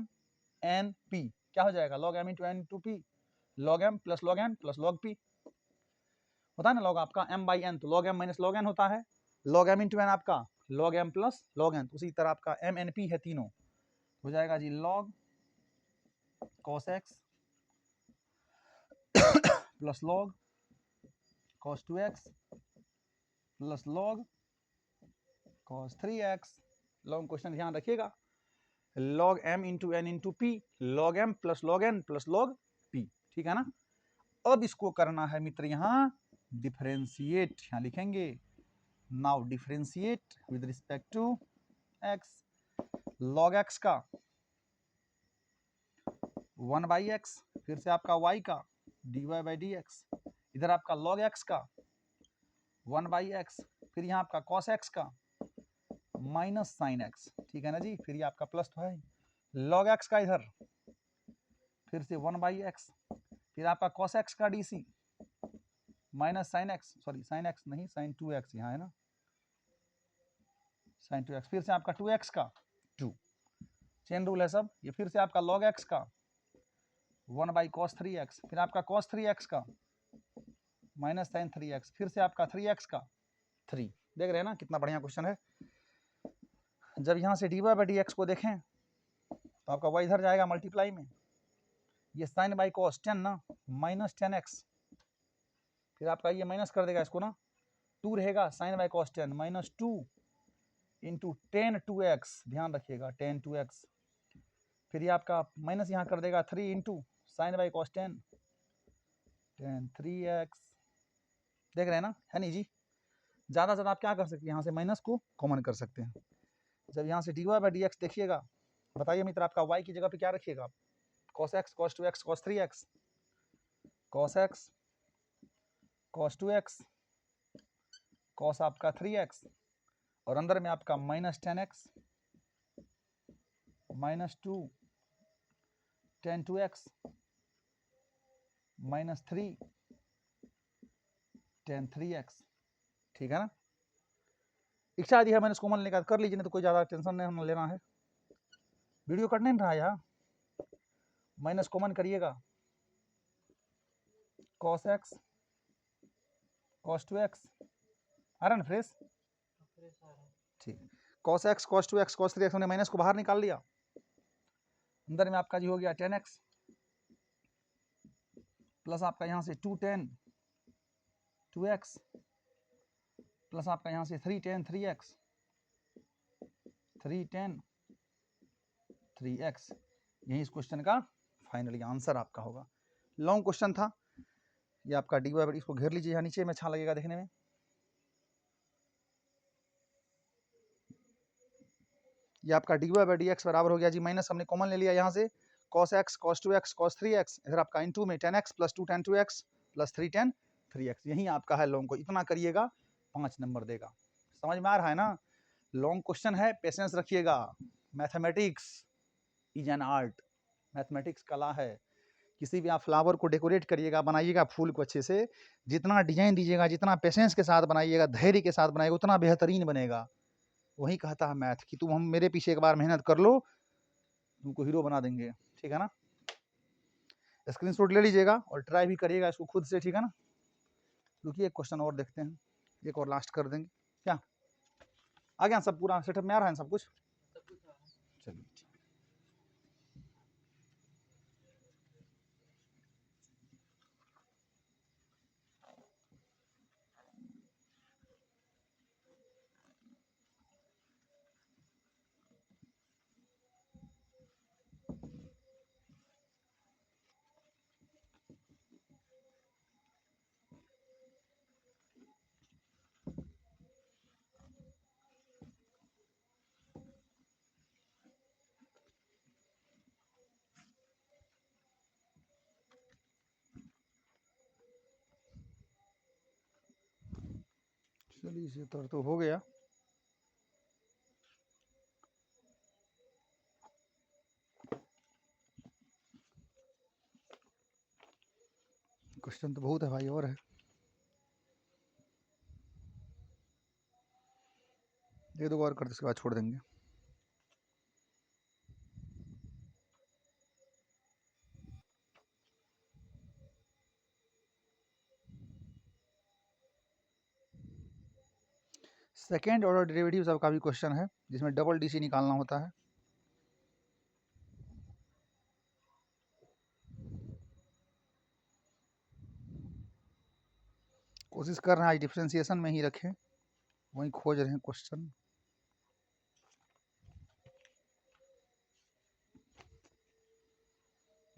n p क्या हो जाएगा, log m into n into p, log m plus log n plus log p होता है ना, log आपका m बाई n तो log m minus log n होता है, log m इंटू n आपका log m plus log n, उसी तरह आपका m n p है तीनों, हो जाएगा जी log cos x plus log cos 2x plus log cos 3x। Long question ध्यान रखिएगा, log m into n into p, log m plus log n plus log p, ठीक है ना। अब इसको करना है मित्र यहाँ डिफरेंशिएट, यहाँ लिखेंगे now differentiate with respect to x, log x का 1 बाई एक्स, फिर से आपका y का dy बाई डी एक्स, इधर आपका log x का 1 बाई एक्स, फिर यहाँ आपका cos x का माइनस साइन x, ठीक है ना जी, फिर ये आपका प्लस तो है log x का इधर फिर से 1 बाई एक्स, फिर आपका cos x का d minus sine x, sorry sine x नहीं साइन 2x यहाँ है ना, साइन 2x, फिर से आपका 2x का 2, चेन रूल है सब, ये फिर से आपका log x का 1 बाई cos 3x, फिर आपका cos 3x का माइनस साइन 3x, फिर से आपका 3x का 3, देख रहे हैं ना कितना बढ़िया क्वेश्चन है। जब यहाँ से d y by d x को देखें तो आपका y इधर जाएगा मल्टीप्लाई में, ये साइन बाई cos 10 ना माइनस 10x, फिर आपका ये माइनस कर देगा इसको ना, 2 रहेगा sine by cos 10 minus 2 into 10 2x, ध्यान रखिएगा 10 2x, फिर ये आपका माइनस यहाँ कर देगा 3 into sine by cos 10 10 3x, देख रहे हैं ना, है नहीं जी। ज़्यादा से ज़्यादा आप क्या कर सकते हैं, यहाँ से माइनस को कॉमन कर सकते हैं। जब यहाँ से d y by d x देखिएगा, बताइए मित्र आपका y की जगह पे क्या रखिएगा आप, cos x cos 2x cos 3x, cos x cos 2x cos आपका 3x, और अंदर में आपका minus 10x minus 2 10 2x minus 3 10 3x, ठीक है ना। इच्छा दी है मैंने इसको कॉमन लेकर कर लीजिए, नहीं तो कोई ज़्यादा टेंशन नहीं लेना है, वीडियो कट नहीं रहा यार, माइनस कॉमन करिएगा, cos x cos 2x आ रहा ना फ्रेश, ठीक, cos x cos 2x cos 3x हमने माइनस को बाहर निकाल लिया, अंदर में आपका जी हो गया 10x प्लस आपका यहाँ से 2 10 2x प्लस आपका यहाँ से 3 10 3x 3 10 3x, यही इस क्वेश्चन का फाइनली आंसर आपका होगा। लॉन्ग क्वेश्चन था ये आपका डी वाई, इसको घेर लीजिए यहाँ नीचे में, अच्छा लगेगा देखने में। ये आपका d y by d x बराबर हो गया जी, माइनस हमने कॉमन ले लिया यहाँ से cos x cos 2x cos 3x, इधर आपका इनटू में 10x plus 2 10 2x plus 3 10 3x, यही आपका है लॉन्ग को, इतना करिएगा 5 नंबर देगा। समझ में आ रहा है ना, लॉन्ग क्वेश्चन है, पेशेंस रखिएगा। Mathematics is an art, mathematics कला है। किसी भी आप फ्लावर को डेकोरेट करिएगा, बनाइएगा फूल को अच्छे से, जितना डिजाइन दीजिएगा, जितना पेशेंस के साथ बनाइएगा, धैर्य के साथ बनाइएगा, उतना बेहतरीन बनेगा। वही कहता है मैथ कि तुम हम मेरे पीछे एक बार मेहनत कर लो, तुमको हीरो बना देंगे, ठीक है ना। स्क्रीनशॉट ले लीजिएगा और ट्राई भी करिएगा इसको खुद से, ठीक है ना। रुकिए एक क्वेश्चन और देखते हैं, एक और लास्ट कर देंगे, क्या आ गया सब, पूरा सेटअप में आ रहा है सब कुछ, चलिए। चलिए इसे तो हो गया। क्वेश्चन तो बहुत है भाई, और है। एक दो और करते, इसके बाद छोड़ देंगे। सेकेंड ऑर्डर डेरिवेटिव का भी क्वेश्चन है, जिसमें डबल डीसी निकालना होता है। कोशिश कर रहे हैं आज डिफ्रेंसिएशन में ही रखें, वहीं खोज रहे हैं क्वेश्चन।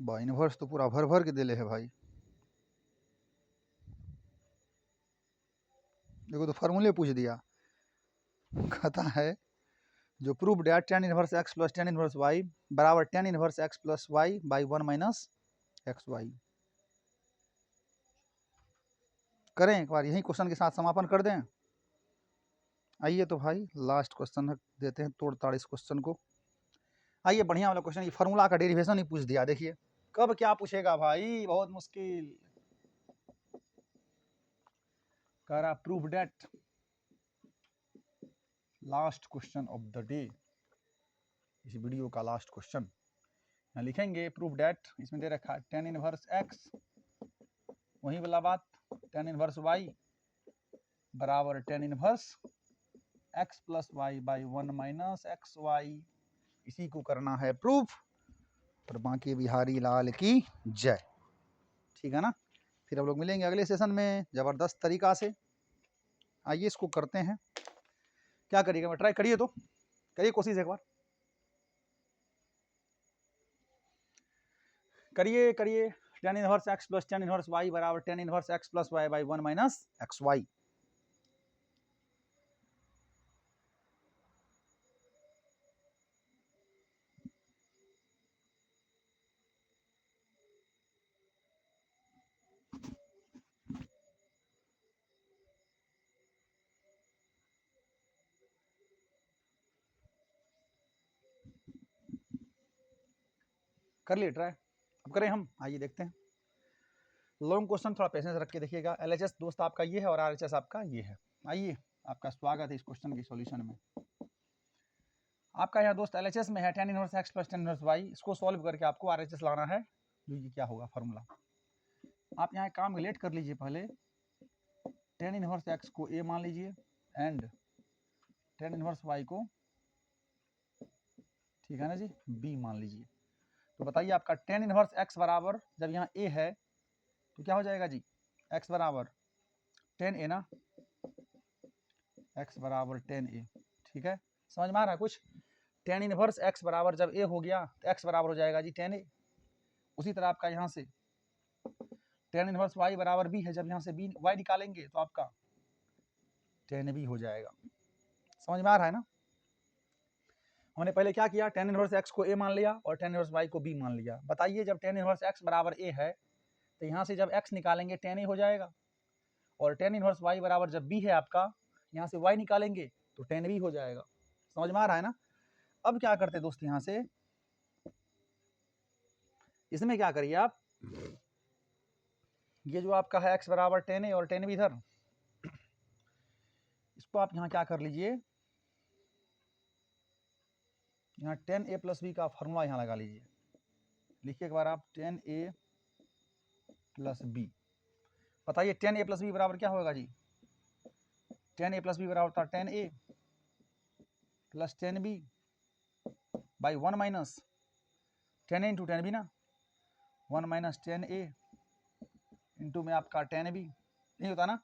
भाई इनवर्स तो पूरा भर भर के दिले है भाई। देखो तो फार्मूले पूछ दिया, कहता है जो prove that tan inverse x plus tan inverse y बराबर tan inverse x plus y by 1 minus x y. करें एक बार, यही क्वेश्चन के साथ समापन कर दें। आइए तो भाई लास्ट क्वेश्चन देते हैं, तोड़ ताड़ इस क्वेश्चन को। आइए बढ़िया वाला क्वेश्चन, ये फार्मूला का डेरिवेशन ही पूछ दिया। देखिए कब क्या पूछेगा भाई, बहुत मुश्किल। कह रहा prove that, last question of the day, इस वीडियो का लास्ट क्वेश्चन। यहाँ लिखेंगे प्रूव डेट, इसमें दे रखा है tan इनवर्स x, वही वाला बात, tan इनवर्स y बराबर tan inverse x plus y by 1 minus x y. इसी को करना है प्रूफ, और बाकी बिहारी लाल की जय। ठीक है ना, फिर हम लोग मिलेंगे अगले सेशन में जबरदस्त तरीका से। आइए इसको करते हैं। क्या करिएगा, मैं ट्राई करिए तो करिए कोशिश एक बार, करिए करिए। tan inverse x plus tan inverse y बराबर tan inverse x plus y by 1 minus x y. कर लिए ट्राई, अब करें हम। आइए देखते हैं। लॉन्ग क्वेश्चन, थोड़ा पेशेंस रख के देखिएगा। एलएचएस दोस्त आपका ये है और आरएचएस आपका ये है। आइए आपका स्वागत है इस क्वेश्चन के सॉल्यूशन में। आपका यहाँ दोस्त एलएचएस में है tan inverse x plus tan inverse y। इसको सॉल्व करके आपको आरएचएस लाना है, जो ये क्या होगा फार्मूला। आप यहाँ काम रिलेट कर लीजिए। पहले tan इनवर्स x को a मान लीजिए एंड tan इनवर्स y को, ठीक है ना जी, b मान लीजिए। तो बताइए आपका tan इनवर्स x बराबर, जब यहाँ a है तो क्या हो जाएगा जी, x बराबर tan a ना, x बराबर tan a। ठीक है, समझ में आ रहा है कुछ। tan इनवर्स x बराबर जब a हो गया तो x बराबर हो जाएगा जी tan a। उसी तरह आपका यहाँ से tan इनवर्स y बराबर b है, जब यहाँ से b y निकालेंगे तो आपका tan b हो जाएगा। समझ में आ रहा है ना। हमने पहले क्या किया, tan इनवर्स x को a मान लिया और tan इनवर्स y को b मान लिया। बताइए जब tan इनवर्स x बराबर a है तो यहाँ से जब x निकालेंगे tan a हो जाएगा, और tan इनवर्स y बराबर जब b है आपका, यहाँ से y निकालेंगे तो tan b हो जाएगा। समझ में आ रहा है ना। अब क्या करते दोस्त, यहाँ से इसमें क्या करिए आप, ये जो आपका है x बराबर tan a और tan b इधर, इसको आप यहाँ क्या कर लीजिए, यहाँ tan a प्लस b का फॉर्मूला यहाँ लगा लीजिए। लिखिए एक बार आप tan a प्लस b। बताइए tan a प्लस b बराबर क्या होगा जी, tan a प्लस b बराबर था tan a plus tan b by 1 minus tan a into tan b ना, 1 माइनस tan a इंटू में आपका tan b, नहीं होता ना।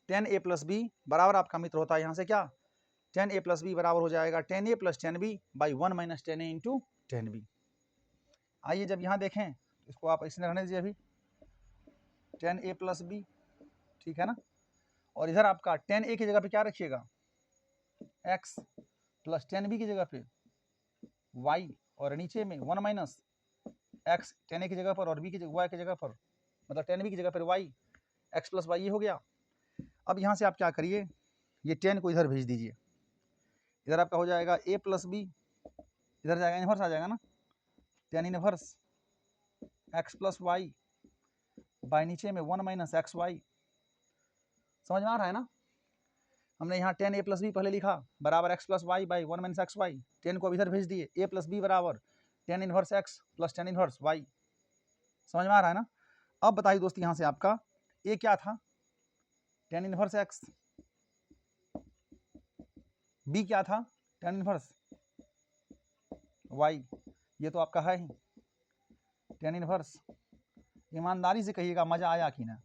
tan a प्लस b बराबर आपका मित्र होता है यहाँ से क्या, tan a प्लस b बराबर हो जाएगा tan a plus tan b by 1 minus tan a into tan b। आइए जब यहाँ देखें, इसको आप इसने रहने दीजिए अभी, tan a प्लस b, ठीक है ना। और इधर आपका tan a की जगह पे क्या रखिएगा, x प्लस tan b की जगह पे y, और नीचे में 1 माइनस x tan a की जगह पर और b की जगह y की जगह पर, मतलब tan b की जगह पर y, x प्लस y, ये हो गया। अब यहाँ से आप क्या करिए, ये tan को इधर भेज दीजिए, इधर आपका हो जाएगा a प्लस b, इधर जाएगा इनवर्स आ जाएगा ना, tan inverse x plus y by नीचे में 1 माइनस एक्स वाई। समझ में आ रहा है ना? हमने यहाँ 10a प्लस बी पहले लिखा बराबर x plus y by 1 minus x y. 10 को इधर भेज दिए, a प्लस बी बराबर 10 inverse x plus 10 inverse y। समझ में आ रहा है ना? अब बताइए दोस्त, यहाँ से आपका a क्या था 10 इनवर्स x, b क्या था 10 इनवर्स y, ये तो आपका है ही 10 इनवर्स। ईमानदारी से कहिएगा मजा आया कि ना?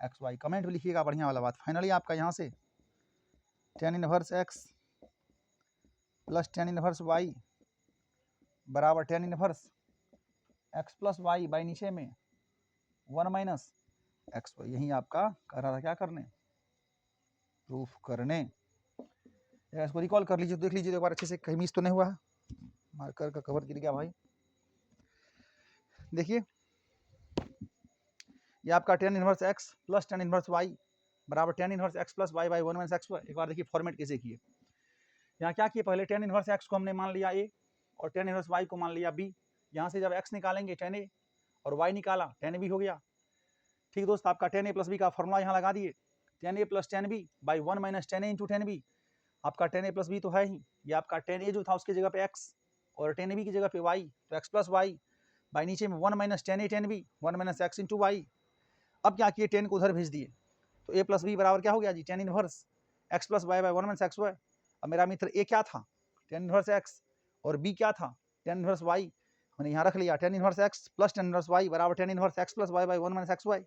एक्स वाई कमेंट में लिखिएगा बढ़िया वाला बात। फाइनली आपका यहाँ से 10 inverse x plus 10 inverse y बराबर 10 inverse x plus y by नीचे में 1 माइनस एक्स वाई। यही आपका कह रहा था क्या करने, प्रूफ करने। इसको रिकॉल कर लीजिए, देख लीजिए एक बार अच्छे से, कहीं मिस तो नहीं हुआ है। मार्कर का कवर गिर गया भाई। देखिए ये आपका 10 inverse x plus 10 inverse y बराबर 10 inverse x plus y by 1 minus x y. एक बार देखिए फॉर्मेट कैसे किए। यहाँ क्या किए, पहले 10 इनवर्स x को हमने मान लिया a और 10 इनवर्स y को मान लिया b। यहाँ से जब x निकालेंगे 10a और y निकाला 10b हो गया। ठीक दोस्त, आपका 10a प्लस b का फॉर्मूला यहाँ लगा दिए, 10a plus 10b by 1 minus 10a into 10b। आपका 10a प्लस b तो है ही, ये आपका 10a जो था उसकी जगह पे x और 10b की जगह पे y, तो x प्लस y बाई नीचे में 1 minus 10a 10b 1 minus x into y। अब क्या किए, 10 को उधर भेज दिए, तो a प्लस b बराबर क्या हो गया जी 10 inverse x plus y by 1 minus x y. अब मेरा मित्र a क्या था 10 इनवर्स x और b क्या था 10 इनवर्स y। हमने यहाँ रख लिया 10 inverse x plus 10 inverse y बराबर 10 inverse x plus y by 1 minus x y.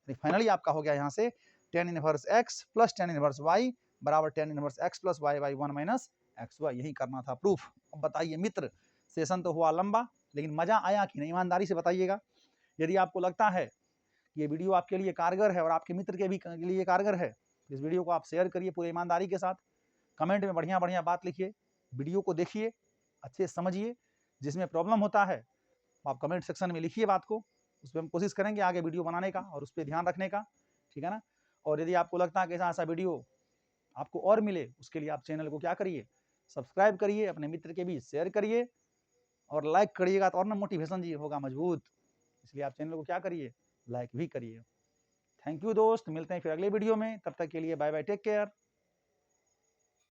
Finally आपका हो गया यहाँ से 10 inverse x plus 10 inverse y बराबर 10 inverse x plus y by 1 minus x y. यही करना था प्रूफ। अब बताइए मित्र, सेशन तो हुआ लंबा, लेकिन मजा आया कि नहीं? ईमानदारी से बताइएगा। यदि आपको लगता है कि ये वीडियो आपके लिए कारगर है और आपके मित्र के भी लिए कारगर है, इस वीडियो को आप शेयर करिए पूरे ईमानदारी के साथ। कमेंट में बढ़िया बढ़िया बात लिखिए, वीडियो को देखिए, अच्छे से समझिए। जिसमें प्रॉब्लम होता है आप कमेंट सेक्शन में लिखिए बात को, उस पर हम कोशिश करेंगे आगे वीडियो बनाने का और उस पर ध्यान रखने का, ठीक है ना? और यदि आपको लगता है कि ऐसा वीडियो आपको और मिले, उसके लिए आप चैनल को क्या करिए, सब्सक्राइब करिए, अपने मित्र के भी शेयर करिए और लाइक करिएगा, तो और ना मोटिवेशन जी होगा मजबूत। इसलिए आप चैनल को क्या करिए, लाइक भी करिए। थैंक यू दोस्त, मिलते हैं फिर अगले वीडियो में। तब तक के लिए बाय बाय, टेक केयर।